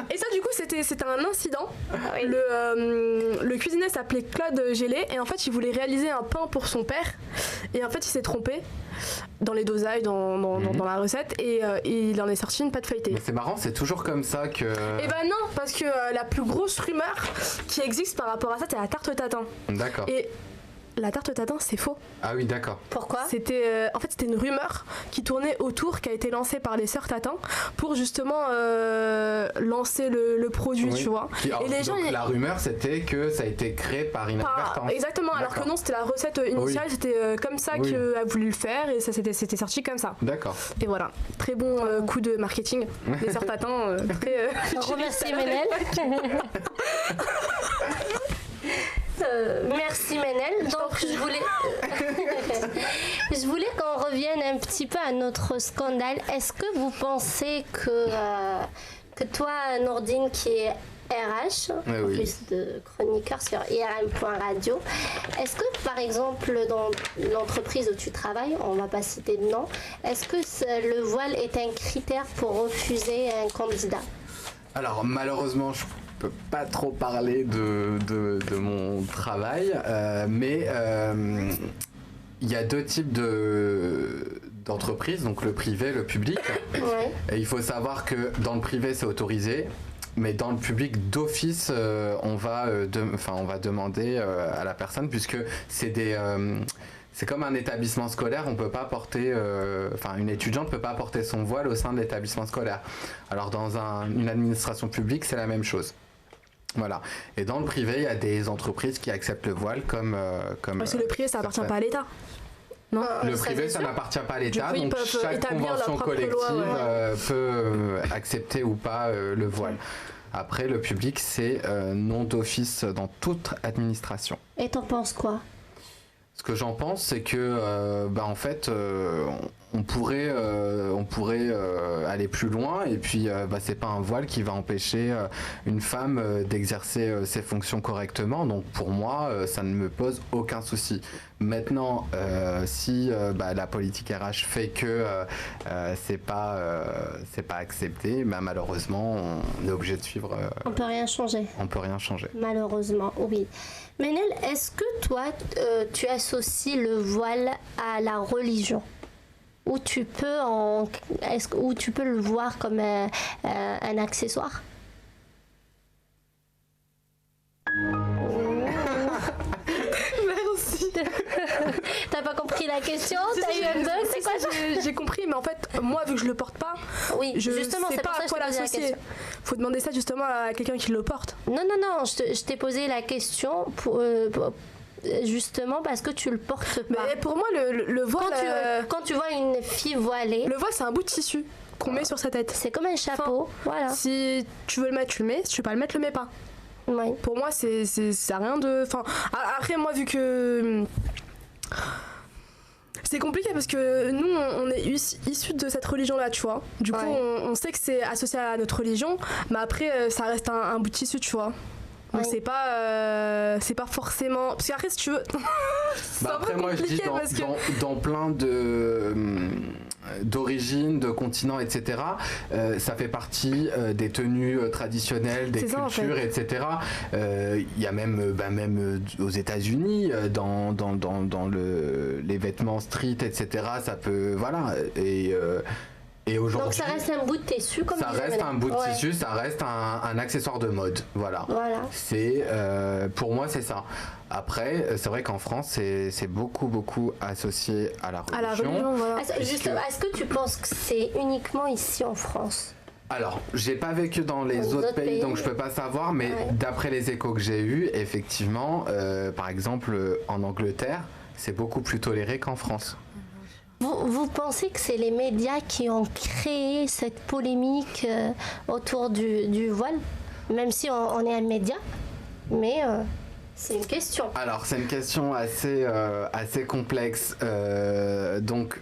Et ça, du coup, c'était un incident. Oui. Le cuisinier s'appelait Claude Gélé et en fait, il voulait réaliser un pain pour son père. Et en fait, il s'est trompé dans les dosages, dans la recette, et il en est sorti une pâte feuilletée. Mais c'est marrant, c'est toujours comme ça que... Eh ben non, parce que la plus grosse rumeur qui existe par rapport à ça, c'est la tarte tatin. D'accord. Et la tarte tatin, c'est faux. Ah oui, d'accord. Pourquoi? C'était en fait c'était une rumeur qui tournait autour, qui a été lancée par les sœurs Tatin pour justement lancer le produit, oui. Tu vois. Et les gens, la rumeur c'était que ça a été créé par inadvertance. Exactement, alors que non, c'était la recette initiale, oui. C'était comme ça qu'elle a voulu le faire et ça c'était sorti comme ça. D'accord. Et voilà, très bon coup de marketing des sœurs Tatin. Très. Remercie Ménel. Merci Ménel. Donc je voulais qu'on revienne un petit peu à notre scandale. Est-ce que vous pensez que toi, Nordine, qui est RH, en plus de chroniqueur sur IRM.radio, est-ce que par exemple dans l'entreprise où tu travailles, on va pas citer de nom, est-ce que le voile est un critère pour refuser un candidat? Alors malheureusement, je peux pas trop parler de mon travail, mais il y a deux types d'entreprises, donc le privé, le public. Ouais. Et il faut savoir que dans le privé c'est autorisé, mais dans le public d'office on va demander à la personne, puisque c'est comme un établissement scolaire, on peut pas porter, une étudiante peut pas porter son voile au sein de l'établissement scolaire. Alors dans une administration publique, c'est la même chose. Voilà. Et dans le privé, il y a des entreprises qui acceptent le voile comme. Parce que le privé, ça appartient pas à l'État. Non. Le privé, ça n'appartient pas à l'État, donc chaque convention collective peut accepter ou pas le voile. Après, le public, c'est non d'office dans toute administration. Et t'en penses quoi? Ce que j'en pense, c'est que en fait, on pourrait aller plus loin, et puis c'est pas un voile qui va empêcher une femme d'exercer ses fonctions correctement. Donc pour moi, ça ne me pose aucun souci. Maintenant, si la politique RH fait que c'est pas accepté, malheureusement, on est obligé de suivre. On peut rien changer. On peut rien changer. Malheureusement, oui. Ménel, est-ce que toi, tu associes le voile à la religion? Ou tu peux le voir comme un accessoire? Merci. T'as pas compris la question? T'as eu un bug? C'est quoi j'ai compris, mais en fait, moi, vu que je le porte pas, je justement, sais pas à quoi l'associer. Faut demander ça justement à quelqu'un qui le porte. Non, je t'ai posé la question pour justement parce que tu le portes pas. Mais pour moi, le voile... Quand tu vois une fille voilée... Le voile, c'est un bout de tissu qu'on met sur sa tête. C'est comme un chapeau, voilà. Si tu veux le mettre, tu le mets. Si tu veux pas le mettre, le mets pas. Oui. Pour moi, ça a rien de... Enfin, après, moi, vu que... C'est compliqué parce que nous, on est issus de cette religion-là, tu vois. Du coup, on sait que c'est associé à notre religion, mais après, ça reste un bout de tissu, tu vois. Donc c'est pas forcément... Parce qu'après, si tu veux... c'est après, un peu moi, je dis dans plein d'origines, de continents, etc. Ça fait partie des tenues traditionnelles, des cultures, en fait. Etc. Il y a même aux États-Unis, dans les vêtements street, etc. Ça peut... Voilà. Et aujourd'hui, donc ça reste un bout de tissu, comme ça reste un bout de tissu, ça reste un accessoire de mode, voilà. C'est pour moi c'est ça. Après, c'est vrai qu'en France, c'est beaucoup associé à la religion. À la religion, voilà. Est-ce que tu penses que c'est uniquement ici en France ? Alors, j'ai pas vécu dans les autres pays, donc je peux pas savoir, mais d'après les échos que j'ai eus, effectivement, par exemple en Angleterre, c'est beaucoup plus toléré qu'en France. Vous pensez que c'est les médias qui ont créé cette polémique autour du voile, même si on est un média, mais c'est une question. Alors c'est une question assez complexe, donc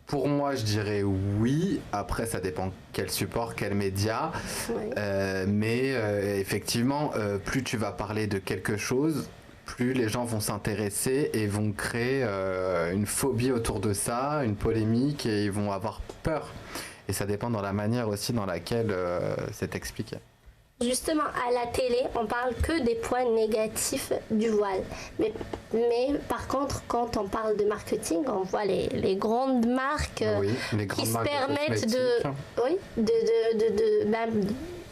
pour moi je dirais oui, après ça dépend quel support, quel média, mais effectivement plus tu vas parler de quelque chose, plus les gens vont s'intéresser et vont créer une phobie autour de ça, une polémique, et ils vont avoir peur. Et ça dépend dans la manière aussi dans laquelle c'est expliqué. Justement, à la télé, on parle que des points négatifs du voile. Mais par contre, quand on parle de marketing, on voit les grandes marques qui se permettent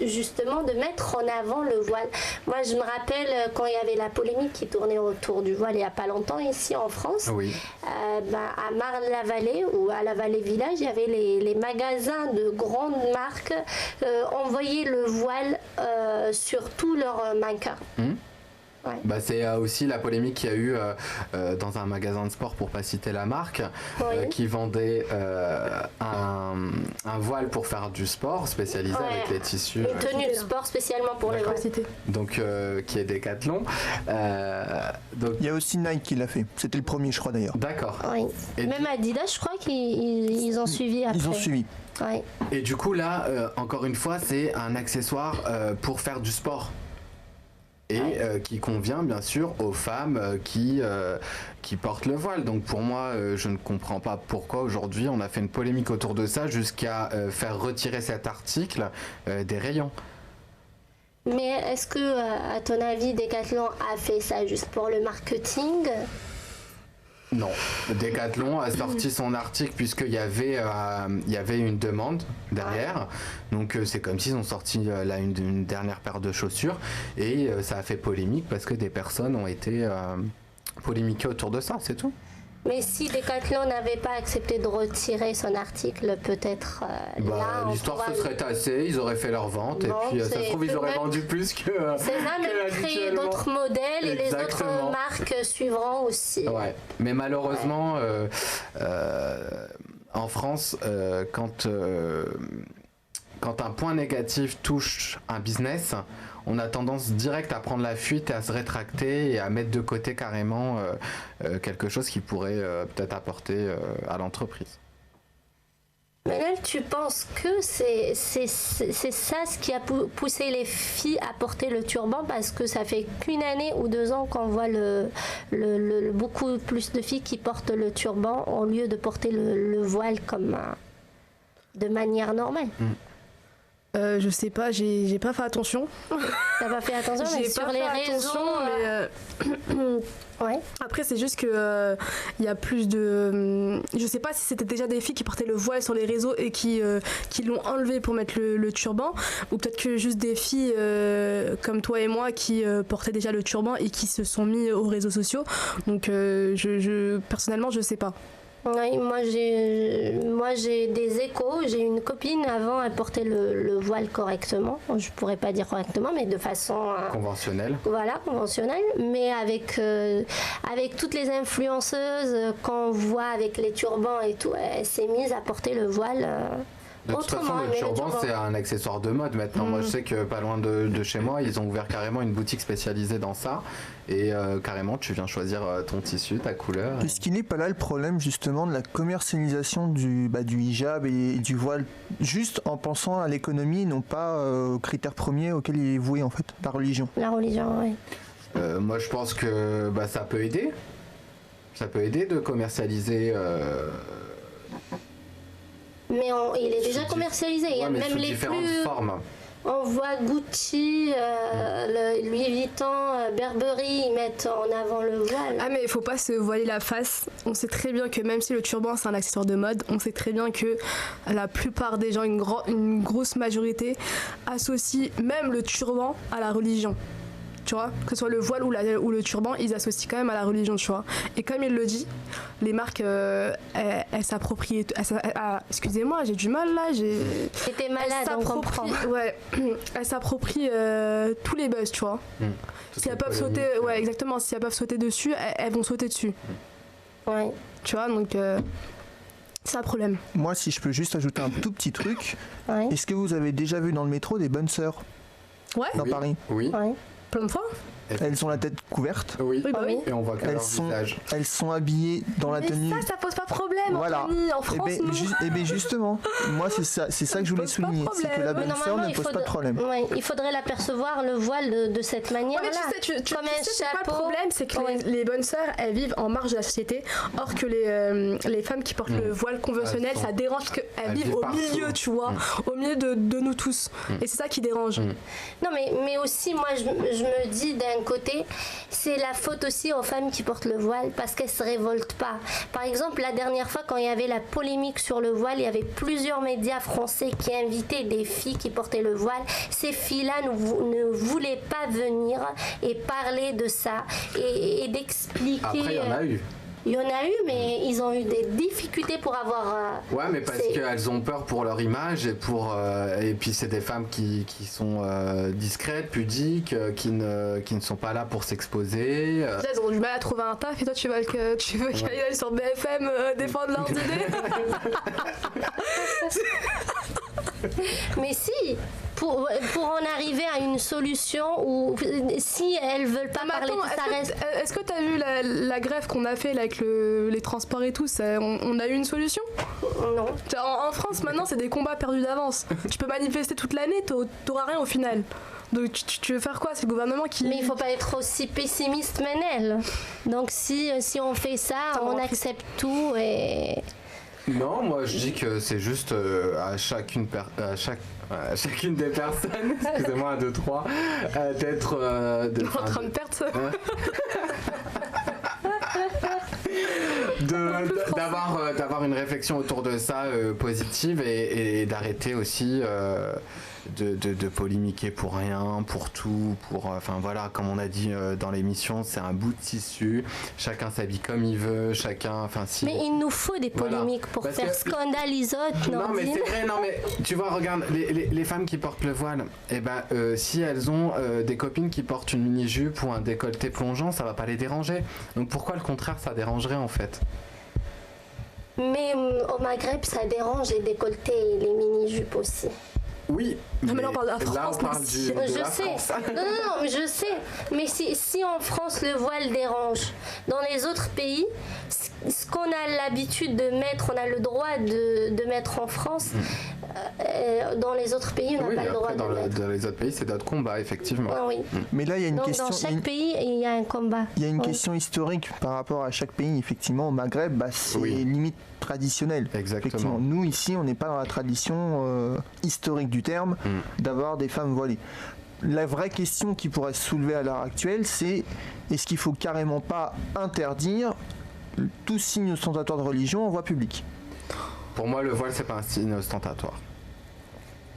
justement de mettre en avant le voile. Moi, je me rappelle quand il y avait la polémique qui tournait autour du voile il n'y a pas longtemps ici en France. À Marne-la-Vallée ou à la Vallée Village, il y avait les magasins de grandes marques envoyaient le voile sur tous leurs mannequins. C'est aussi la polémique qu'il y a eu dans un magasin de sport, pour pas citer la marque, qui vendait un voile pour faire du sport spécialisé avec les tissus. Une tenue de sport spécialement pour les voiles. Donc qui est Decathlon. Donc... Il y a aussi Nike qui l'a fait. C'était le premier, je crois d'ailleurs. D'accord. Et même Adidas, je crois qu'ils ont suivi après. Ils ont suivi. Et du coup là, encore une fois, c'est un accessoire pour faire du sport. Et qui convient bien sûr aux femmes qui portent le voile. Donc pour moi, je ne comprends pas pourquoi aujourd'hui on a fait une polémique autour de ça jusqu'à faire retirer cet article des rayons. Mais est-ce que, à ton avis, Decathlon a fait ça juste pour le marketing ? Non, Decathlon a sorti son article puisqu'il y avait une demande derrière. Donc c'est comme s'ils ont sorti une dernière paire de chaussures, et ça a fait polémique parce que des personnes ont été polémiquées autour de ça, c'est tout. Mais si Decathlon n'avait pas accepté de retirer son article, peut-être l'histoire se serait tassée, ils auraient fait leur vente, et puis ça se trouve ils auraient vendu plus que c'est ça, mais créer d'autres modèles. Exactement. Et les autres marques suivront aussi. Mais malheureusement en France, quand un point négatif touche un business, on a tendance direct à prendre la fuite et à se rétracter et à mettre de côté carrément quelque chose qui pourrait peut-être apporter à l'entreprise. Manel, tu penses que c'est ça ce qui a poussé les filles à porter le turban, parce que ça fait qu'une année ou 2 ans qu'on voit beaucoup plus de filles qui portent le turban au lieu de porter le voile comme de manière normale. Je sais pas, j'ai pas fait attention. T'as pas fait attention, mais sur les réseaux. Après, c'est juste que il y a plus de. Je sais pas si c'était déjà des filles qui portaient le voile sur les réseaux et qui l'ont enlevé pour mettre le turban, ou peut-être que juste des filles comme toi et moi qui portaient déjà le turban et qui se sont mis aux réseaux sociaux. Donc, personnellement, je sais pas. Oui, moi j'ai des échos. J'ai une copine avant, elle portait le voile correctement. Je pourrais pas dire correctement, mais de façon conventionnelle. Voilà, conventionnelle. Mais avec toutes les influenceuses qu'on voit avec les turbans et tout, elle s'est mise à porter le voile. De toute façon, le turban, c'est un accessoire de mode maintenant. Moi, je sais que pas loin de chez moi, ils ont ouvert carrément une boutique spécialisée dans ça. Et carrément, tu viens choisir ton tissu, ta couleur. Est-ce qu'il n'est pas là le problème, justement, de la commercialisation du hijab et du voile, juste en pensant à l'économie, non pas aux critères premiers auxquels il est voué, en fait, la religion? La religion, oui. Moi, je pense que ça peut aider. Ça peut aider de commercialiser... Mais il est déjà commercialisé. Il y a même les plus... formes. On voit Gucci, Louis Vuitton, Burberry, ils mettent en avant le voile. Ah mais il faut pas se voiler la face. On sait très bien que même si le turban c'est un accessoire de mode, on sait très bien que la plupart des gens, une grosse majorité, associent même le turban à la religion. Tu vois, que ce soit le voile ou le turban, ils associent quand même à la religion, tu vois. Et comme il le dit, les marques, elles s'approprient... excusez-moi, j'ai du mal là, J'étais malade, on comprend. Ouais, elles s'approprient tous les buzz, tu vois. Si elles peuvent sauter... Ouais, exactement, si elles peuvent sauter dessus, elles vont sauter dessus. Ouais. Tu vois, donc... c'est un problème. Moi, si je peux juste ajouter un tout petit truc, ouais. Est-ce que vous avez déjà vu dans le métro des bonnes sœurs? Ouais. Dans Paris? Oui. Ouais. Plein de fois. Elles ont la tête couverte. Oui, bah oui. Et on voit que leur visage. Elles sont habillées dans la tenue. Mais ça pose pas problème, voilà. Anthony. En France, et bien justement, moi c'est ça que je voulais souligner, c'est que la bonne sœur ne pose pas de problème. Ouais, il faudrait l'apercevoir le voile de cette manière-là. Ouais, comme un chapeau. Le problème, c'est que les bonnes sœurs, elles vivent en marge de la société, or que les femmes qui portent le voile conventionnel, ça dérange qu'elles vivent au milieu, tu vois, au milieu de nous tous. Et c'est ça qui dérange. Non, mais aussi, moi, je me dis d'un côté, c'est la faute aussi aux femmes qui portent le voile parce qu'elles se révoltent pas. Par exemple, la dernière fois quand il y avait la polémique sur le voile, il y avait plusieurs médias français qui invitaient des filles qui portaient le voile. Ces filles-là ne voulaient pas venir et parler de ça et d'expliquer. Après, il y en a eu. Il y en a eu, mais ils ont eu des difficultés pour avoir... ouais, mais parce qu'elles ont peur pour leur image et puis c'est des femmes qui sont discrètes, pudiques, qui ne sont pas là pour s'exposer. Elles ont du mal à trouver un taf et toi tu veux qu'elles aillent sur BFM défendre leurs idées. Mais si, pour en arriver à une solution où si elles veulent pas parler de ça est-ce que tu as vu la grève qu'on a fait là, avec les transports et tout, on a eu une solution? Non. En France maintenant c'est des combats perdus d'avance. Tu peux manifester toute l'année, t'auras rien au final. Donc tu veux faire quoi? C'est le gouvernement qui... Mais il faut pas être aussi pessimiste, Manel. Donc si on fait ça, on accepte tout et... Non, moi je dis que c'est juste à chacune des personnes, excusez-moi, 1, 2, 3, d'être... en train de perdre ça. D'avoir une réflexion autour de ça positive et d'arrêter aussi de polémiquer pour rien, pour tout, enfin voilà, comme on a dit dans l'émission, c'est un bout de tissu, chacun s'habille comme il veut, mais il nous faut des polémiques pour faire scandale isote. Non mais c'est vrai, non mais tu vois, regarde, les femmes qui portent le voile, si elles ont des copines qui portent une mini-jupe ou un décolleté plongeant, ça va pas les déranger. Donc pourquoi le contraire ça dérangerait en fait? Mais au Maghreb ça dérange les décolletés et les mini-jupes aussi. Oui, non, mais là on parle de la France. Là on parle de la France. Non, je sais. Mais si en France le voile dérange, dans les autres pays, ce qu'on a l'habitude de mettre, on a le droit de mettre en France, dans les autres pays, on n'a pas le droit de mettre. Dans les autres pays, c'est d'autres combats, effectivement. Oui. Mais là, il y a une question... Dans chaque pays, il y a un combat. Il y a une question historique par rapport à chaque pays. Effectivement, au Maghreb, c'est limite traditionnel. Exactement. Nous, ici, on n'est pas dans la tradition historique du terme d'avoir des femmes voilées. La vraie question qui pourrait se soulever à l'heure actuelle, c'est est-ce qu'il faut carrément pas interdire tout signe ostentatoire de religion en voie publique? Pour moi, le voile, c'est pas un signe ostentatoire.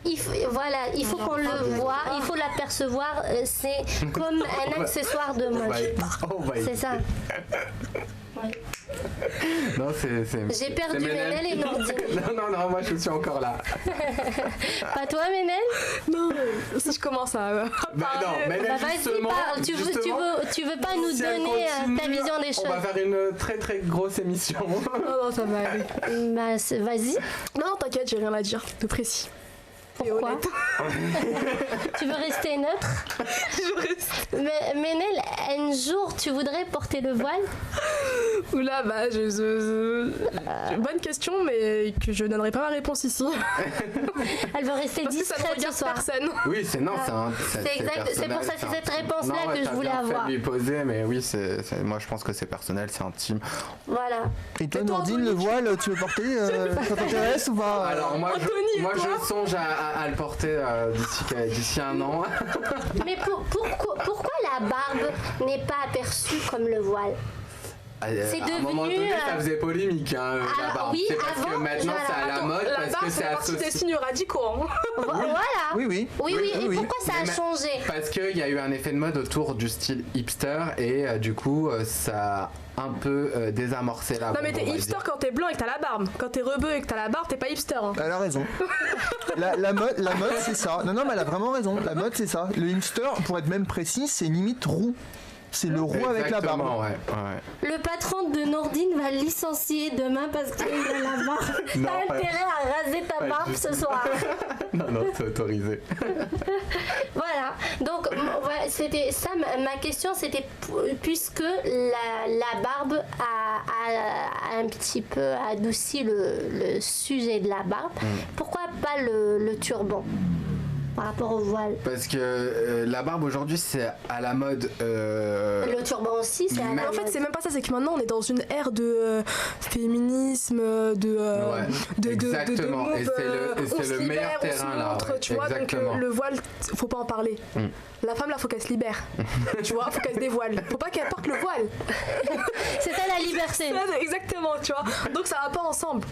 Il faut qu'on le voit, il faut l'apercevoir, c'est comme un accessoire de mode. C'est ça. Oui. Non, c'est J'ai perdu Ménel et Nordine. Non, moi je suis encore là. Pas toi, Ménel? Non, si je commence à Bah non, Ménel, vas-y, justement, parle. Tu veux pas nous si donner continue, ta vision des choses? On va faire une très très grosse émission. Non, ça va aller. Bah, vas-y. Non, t'inquiète, j'ai rien à dire de précis. Pourquoi? Tu veux rester neutre? Je reste. Mais Ménel, un jour, tu voudrais porter le voile? Oula, bah, bonne question, mais que je donnerai pas ma réponse ici. Elle veut rester Parce discrète que ça ne ce regarde soir. personne. Oui, c'est exact. C'est pour ça, c'est cette réponse-là que je voulais avoir. Lui poser, mais oui, moi je pense que c'est personnel, c'est intime. Voilà. Et toi, Nordine, le voile, tu veux porter ça t'intéresse ou pas? Alors moi, je songe à le porter d'ici un an. Mais pourquoi la barbe n'est pas aperçue comme le voile? C'est à un moment donné, ça faisait polémique, hein, la barbe. Oui, c'est parce que maintenant c'est à la mode, parce que c'est associé. Des signes radicaux. Hein. Voilà. Oui. Et pourquoi ça a changé? Parce qu'il y a eu un effet de mode autour du style hipster et du coup ça a un peu désamorcé la barbe. Non mais t'es hipster quand t'es blanc et que t'as la barbe. Quand t'es rebeu et que t'as la barbe, t'es pas hipster. Hein. Elle a raison. la mode c'est ça. Non mais elle a vraiment raison. La mode c'est ça. Le hipster, pour être même précis, c'est limite roux. C'est le roux avec la barbe. Ouais. Le patron de Nordine va licencier demain parce qu'il a la barbe. T'as intérêt à raser ta barbe ce soir. Non, c'est autorisé. Voilà. Donc, c'était ça. Ma question, c'était puisque la barbe a un petit peu adouci le sujet de la barbe, pourquoi pas le turban par rapport au voile? Parce que la barbe aujourd'hui c'est à la mode. Le turban aussi, c'est à la mode. En fait, c'est même pas ça, c'est que maintenant on est dans une ère de féminisme, exactement. de et c'est le meilleur terrain là. Tu vois, donc le voile, faut pas en parler. La femme là, faut qu'elle se libère. Tu vois, faut qu'elle se dévoile. Faut pas qu'elle porte le voile. C'est ça la liberté. Exactement, tu vois. Donc ça va pas ensemble.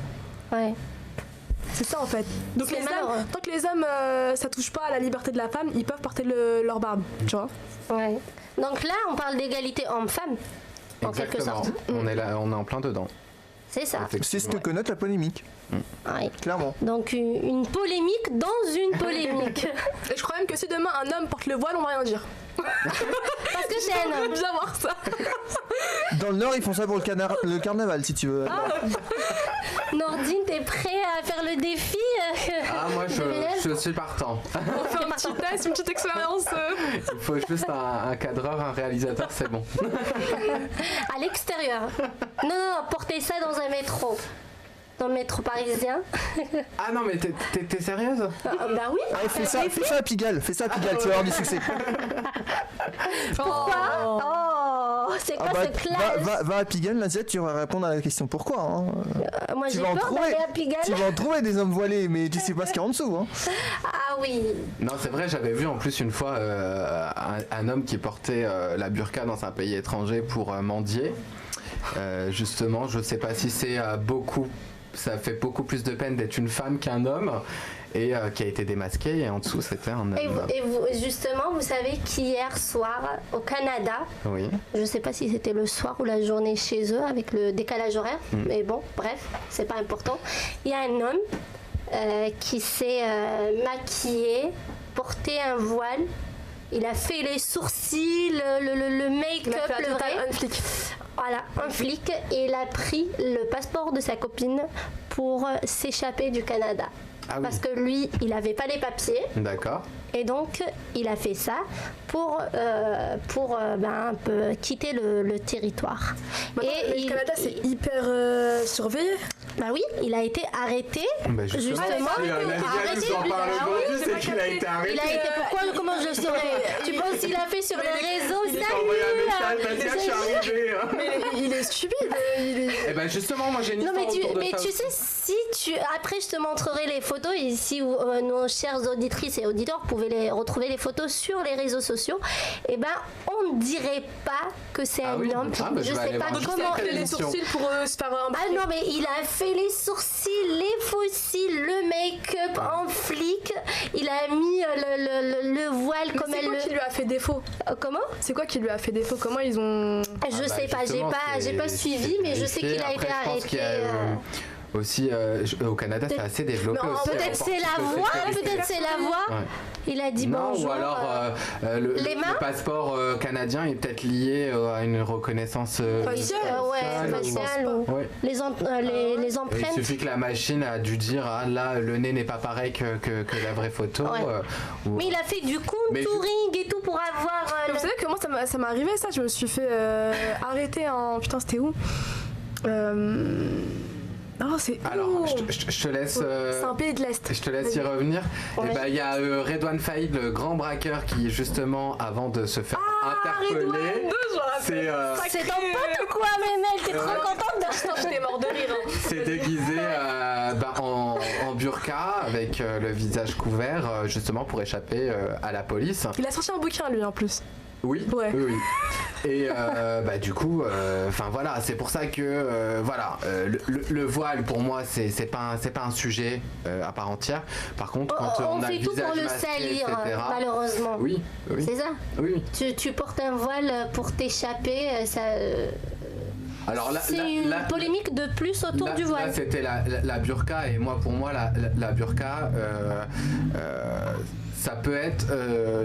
Ouais. C'est ça en fait. Donc les hommes, tant que les hommes ça touche pas à la liberté de la femme, ils peuvent porter leur barbe, tu vois. Ouais. Donc là, on parle d'égalité homme-femme, en quelque sorte. On est là, on est en plein dedans. C'est ça. C'est ce que connote la polémique. Ouais. Clairement. Donc une polémique dans une polémique. Et je crois même que si demain un homme porte le voile, on va rien dire. Parce que c'est un homme. Bien voir ça. Dans le Nord, ils font ça pour le carnaval, si tu veux. Nordine, t'es prêt à faire le défi? Moi je suis partant. On fait un petit test, une petite expérience. Il faut juste un cadreur, un réalisateur, c'est bon. À l'extérieur. Non, portez ça dans un métro. Dans le métro parisien. Ah non mais t'es sérieuse? Bah oui. Fais ça à Pigalle, tu vas avoir du succès. Pourquoi? C'est quoi ce clash? Va à Pigalle, Nadia, tu vas répondre à la question pourquoi. Hein. Moi j'ai peur d'aller à Pigalle. Tu vas en trouver des hommes voilés, mais tu sais pas ce qu'il y a en dessous. Hein. Ah oui. Non c'est vrai, j'avais vu en plus une fois un homme qui portait la burqa dans un pays étranger pour mendier. Justement, je sais pas si c'est ça fait beaucoup plus de peine d'être une femme qu'un homme et qui a été démasqué et en dessous c'était un homme. Et vous, justement, vous savez qu'hier soir au Canada, je sais pas si c'était le soir ou la journée chez eux avec le décalage horaire, mais bon, bref, c'est pas important. Il y a un homme qui s'est maquillé, porté un voile. Il a fait les sourcils, le make-up, le vrai. Un flic. Voilà, un flic. Et il a pris le passeport de sa copine pour s'échapper du Canada. Parce que lui, il n'avait pas les papiers. D'accord. Et donc, il a fait ça pour un peu quitter le territoire. Et le Canada, c'est hyper surveillé. Bah oui, il a été arrêté. Justement. C'est qu'il a été arrêté. Il a été comment je le saurais? Tu penses qu'il a fait sur les réseaux? Mais il est stupide. Et ben justement, moi j'ai une histoire autour de ça. Mais tu sais, après je te montrerai les photos et si nos chères auditrices et auditeurs pouvaient retrouver les photos sur les réseaux sociaux, et ben on ne dirait pas que c'est un homme. Je sais pas comment les sourcils pour se faire un. Ah non, mais il a fait les sourcils, les faux cils, le make-up en flic. Il a mis le voile comme elle le. C'est quoi qui lui a fait défaut? Comment? C'est quoi qui lui a fait défaut? Comment ils ont... Je sais pas, j'ai pas suivi, mais je sais qu'il a été arrêté. Aussi au Canada c'est assez développé aussi. Peut-être c'est la voix, Ouais. Il a dit non, bonjour. Ou alors le passeport canadien est peut-être lié à une reconnaissance faciale ou les empreintes. Il suffit que la machine a dû dire là le nez n'est pas pareil que la vraie photo. Mais il a fait du contouring et tout pour avoir. Vous savez que moi ça m'est arrivé ça, je me suis fait arrêter en... Putain c'était où Oh, c'est alors, je te laisse. C'est un pays de l'Est. Je te laisse y revenir. Et il y a Redouane Faïd, le grand braqueur, qui justement, avant de se faire interpeller, c'est ton pote ou quoi, Mémel? T'es trop contente de... J'étais mort de rire. C'est déguisé en burqa avec le visage couvert, justement pour échapper à la police. Il a sorti un bouquin lui en plus. Oui. Et du coup, voilà, c'est pour ça que le voile pour moi c'est pas un sujet à part entière. Par contre, quand on a fait le tout visage pour le masqué, salir, etc., malheureusement. Oui. C'est ça. Oui. Tu portes un voile pour t'échapper, ça. Alors là, c'est une polémique de plus autour du voile. Là, c'était la burqa, et pour moi, la burqa, ça peut être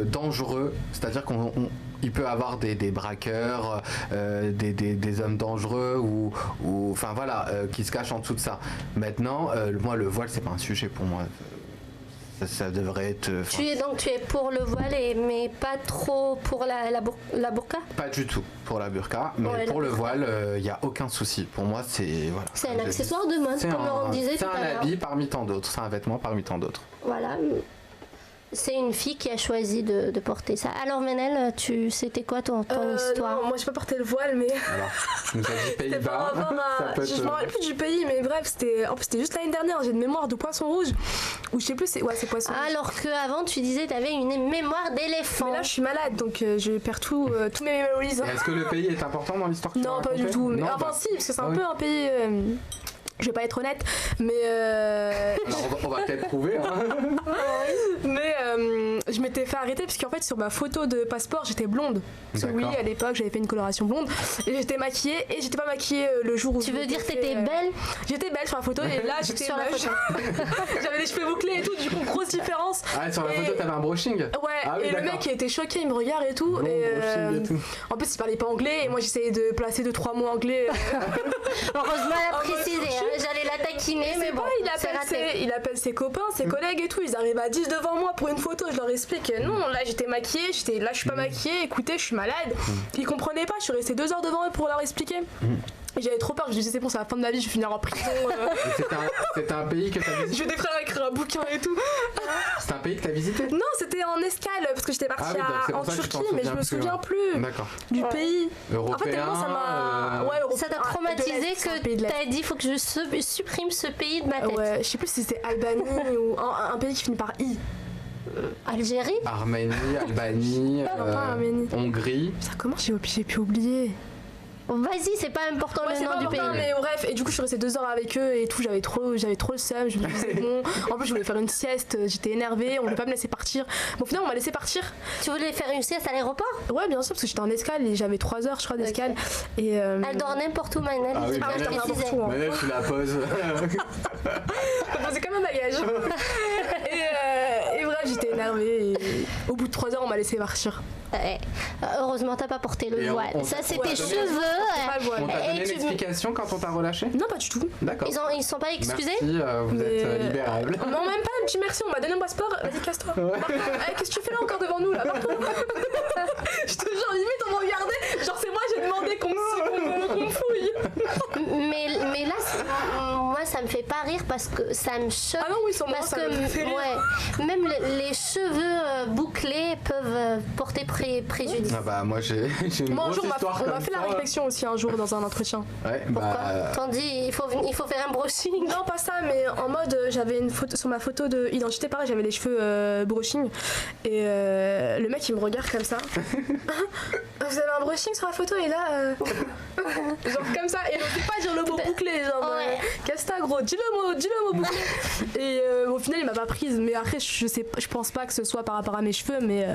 dangereux, c'est-à-dire qu'il peut avoir des braqueurs, des hommes dangereux ou qui se cachent en dessous de ça. Maintenant, moi, le voile, c'est pas un sujet pour moi. Ça devrait être... Tu es pour le voile, mais pas trop pour la burqa? Pas du tout pour la burqa, mais pour le voile, il n'y a aucun souci. Pour moi, c'est... Voilà, c'est un accessoire de mode, comme Laurent disait tout à l'heure. C'est un habit parmi tant d'autres, c'est un vêtement parmi tant d'autres. Voilà. C'est une fille qui a choisi de porter ça. Alors Ménel, c'était quoi ton histoire? Non, moi j'ai pas porté le voile, mais... Alors, tu nous as dit Pays-Bas. Je me rappelle plus du pays, mais bref, c'était juste l'année dernière. J'ai une mémoire de poisson rouge. Ou je sais plus, c'est poisson rouge. Alors qu'avant tu disais t'avais une mémoire d'éléphant. Mais là je suis malade, donc je perds tous mes mémorises. Est-ce que le pays est important dans l'histoire que tu Non, pas du tout. Mais enfin si, parce que c'est un peu un pays... Je vais pas être honnête, mais... Alors on va peut-être prouver. Mais je m'étais fait arrêter parce qu'en fait sur ma photo de passeport j'étais blonde. Parce que oui, à l'époque j'avais fait une coloration blonde et j'étais maquillée et j'étais pas maquillée le jour où... Tu veux dire que t'étais belle? J'étais belle sur la photo et là j'étais moche. J'avais les cheveux bouclés et tout, du coup grosse différence. Ah, sur la photo t'avais un brushing? Ouais, et le mec il était choqué, il me regarde et tout. En plus il parlait pas anglais et moi j'essayais de placer 2-3 mots anglais. Heureusement elle a précisé, j'allais la taquiner, mais bon, il appelle ses copains, ses collègues et tout, ils arrivent à 10 devant moi pour une photo, je leur explique non, là j'étais maquillée, là je suis pas maquillée, écoutez, je suis malade. Ils comprenaient pas, je suis restée 2 heures devant eux pour leur expliquer. J'avais trop peur, je me disais c'est bon, c'est la fin de ma vie, je vais finir en prison. C'était un pays que t'as visité? Je vais des frères écrire un bouquin et tout. C'est un pays que t'as visité? Non, c'était en escale, parce que j'étais partie en Turquie, mais je me souviens plus du pays. Européen, en fait, tellement ça m'a... ça t'a traumatisé que t'as dit faut que je supprime ce pays de ma tête. Ouais, je sais plus si c'était Albanie ou un pays qui finit par I. Algérie? Arménie, Albanie, Hongrie. Putain, comment j'ai pu oublier? Vas-y, c'est pas important le nom du pays. Mais bref, et du coup je suis restée 2 heures avec eux et tout, j'avais trop le seum, je me disais bon. En plus je voulais faire une sieste, j'étais énervée, on voulait pas me laisser partir. Bon, au final on m'a laissé partir. Tu voulais faire une sieste à l'aéroport? Ouais, bien sûr, parce que j'étais en escale et j'avais 3 heures je crois d'escale. Okay. Et elle dort n'importe où, Manel. Ah oui, Manel, tu la poses. C'est comme un bagage. Et bref, j'étais énervée et au bout de 3 heures on m'a laissé partir. Heureusement t'as pas porté le voile. Ça c'est tes cheveux. On t'a donné une explication quand on t'a relâché? Non, pas du tout. D'accord. Ils sont pas excusés? Merci, vous êtes libérable. Non, même pas un petit merci, on m'a donné un passeport. Vas-y, casse-toi. Qu'est-ce que tu fais là encore devant nous là? Je te jure, limite on m'a regardé. Genre c'est moi, j'ai demandé qu'on me fouille. Mais là, moi ça me fait pas rire parce que ça me choque. Ah non, oui, sans moi, parce ça me fait rire. Même les cheveux bouclés peuvent porter préjudice. Ah bah moi j'ai une grosse histoire comme ça. On m'a fait la réflexion aussi un jour dans un entretien. Ouais, pourquoi? T'en dis il faut faire un brushing? Non, pas ça, mais en mode j'avais une photo sur ma photo d'identité, pareil, j'avais les cheveux brushing et le mec il me regarde comme ça. Vous avez un brushing sur la photo et là genre comme ça, et on sait pas dire le mot bouclé, genre casse-ta gros, dis le mot bouclé. Et au final il m'a pas prise, mais après je pense pas que ce soit par rapport à mes cheveux, mais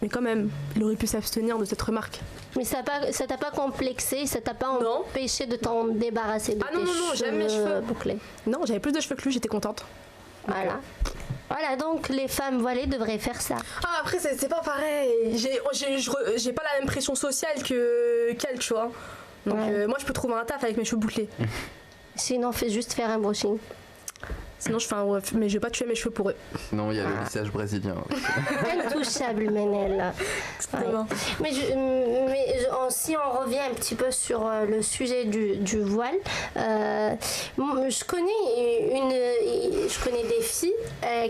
Mais quand même, il aurait pu s'abstenir de cette remarque. Mais ça t'a pas complexé, ça t'a pas empêché de t'en débarrasser de tes non, j'aime mes cheveux bouclés. Non, j'avais plus de cheveux que lui, j'étais contente. Voilà. Voilà, donc les femmes voilées devraient faire ça. Ah, après, c'est pas pareil. J'ai pas la même pression sociale qu'elle, tu vois. Donc moi, je peux trouver un taf avec mes cheveux bouclés. Sinon, fais juste faire un brushing. Sinon, je fais un ref, mais je vais pas tuer mes cheveux pour eux. Non, il y a le lissage brésilien. Intouchable, Ménel. Ouais. Si on revient un petit peu sur le sujet du voile, je connais des filles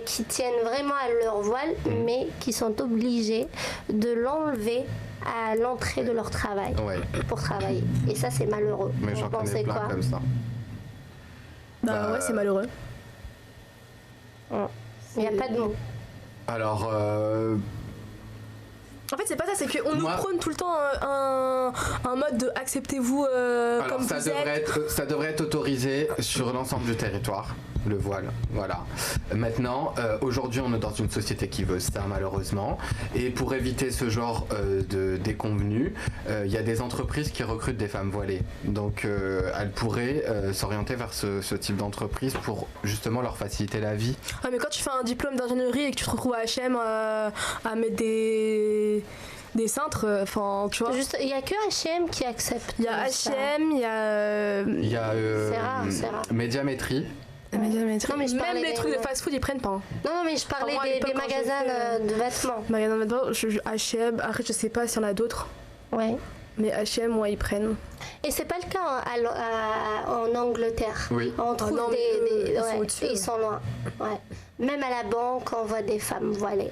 qui tiennent vraiment à leur voile, mais qui sont obligées de l'enlever à l'entrée de leur travail pour travailler. Et ça, c'est malheureux. Mais j'en connais plein comme ça. Bah ouais, c'est malheureux. Il n'y a pas de mots. Alors... En fait, c'est pas ça, c'est qu'on nous prône tout le temps un mode de acceptez-vous comme vous êtes. Ça devrait être autorisé sur l'ensemble du territoire, le voile. Voilà. Maintenant, aujourd'hui, on est dans une société qui veut ça, malheureusement. Et pour éviter ce genre de déconvenus, il y a des entreprises qui recrutent des femmes voilées. Donc, elles pourraient s'orienter vers ce type d'entreprise pour justement leur faciliter la vie. Ouais, mais quand tu fais un diplôme d'ingénierie et que tu te retrouves à H&M à mettre des cintres, enfin tu vois. Juste, il y a que H&M qui accepte. Il y a H&M, il y a. C'est rare. Médiamétrie. Non, mais même les trucs de fast-food ils prennent pas. Hein. Non, mais je parlais des magasins de vêtements. Magasins de vêtements, H&M. Après, je sais pas s'il y en a d'autres. Ouais. Mais H&M, ils prennent. Et c'est pas le cas en Angleterre. Oui. On trouve ils sont loin. Ouais. Même à la banque, on voit des femmes voilées.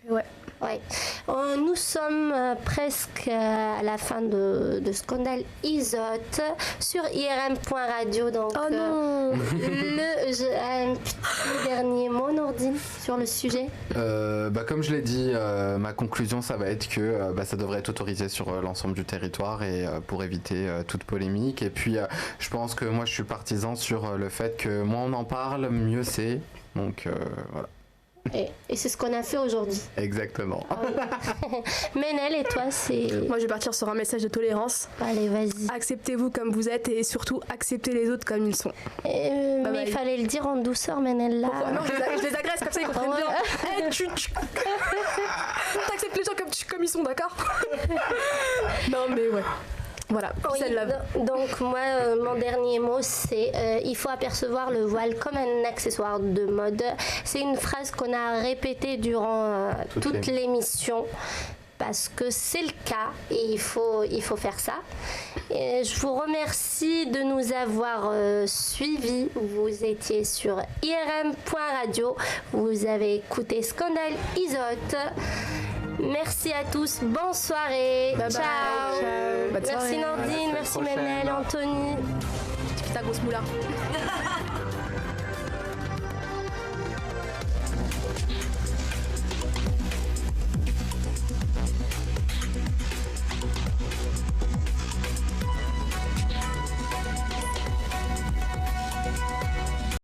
Ouais. Ouais. Nous sommes presque à la fin de Scandale Isotte sur IRM.radio. Donc, oh non. Un petit dernier mot, Nourdine, sur le sujet. Comme je l'ai dit, ma conclusion, ça va être que ça devrait être autorisé sur l'ensemble du territoire et pour éviter toute polémique. Et puis, je pense que moi, je suis partisan sur le fait que moins on en parle, mieux c'est. Donc, voilà. Et c'est ce qu'on a fait aujourd'hui. Exactement. Ménel, et toi, c'est... Moi, je vais partir sur un message de tolérance. Allez, vas-y. Acceptez-vous comme vous êtes et surtout, acceptez les autres comme ils sont. Mais il fallait le dire en douceur, Ménel, là. Pourquoi ? Non, je les agresse comme ça, ils comprennent bien. T'acceptes les gens comme ils sont, d'accord ? Non, mais ouais. Voilà, donc moi, mon dernier mot, c'est il faut apercevoir le voile comme un accessoire de mode. C'est une phrase qu'on a répétée durant toute l'émission parce que c'est le cas et il faut faire ça. Et je vous remercie de nous avoir suivis. Vous étiez sur IRM.radio. Vous avez écouté Scandale Isotte. Merci à tous, bonne soirée, ciao. Ciao. Merci Nordine, merci Ménel, Anthony. Tu fais ta grosse moula.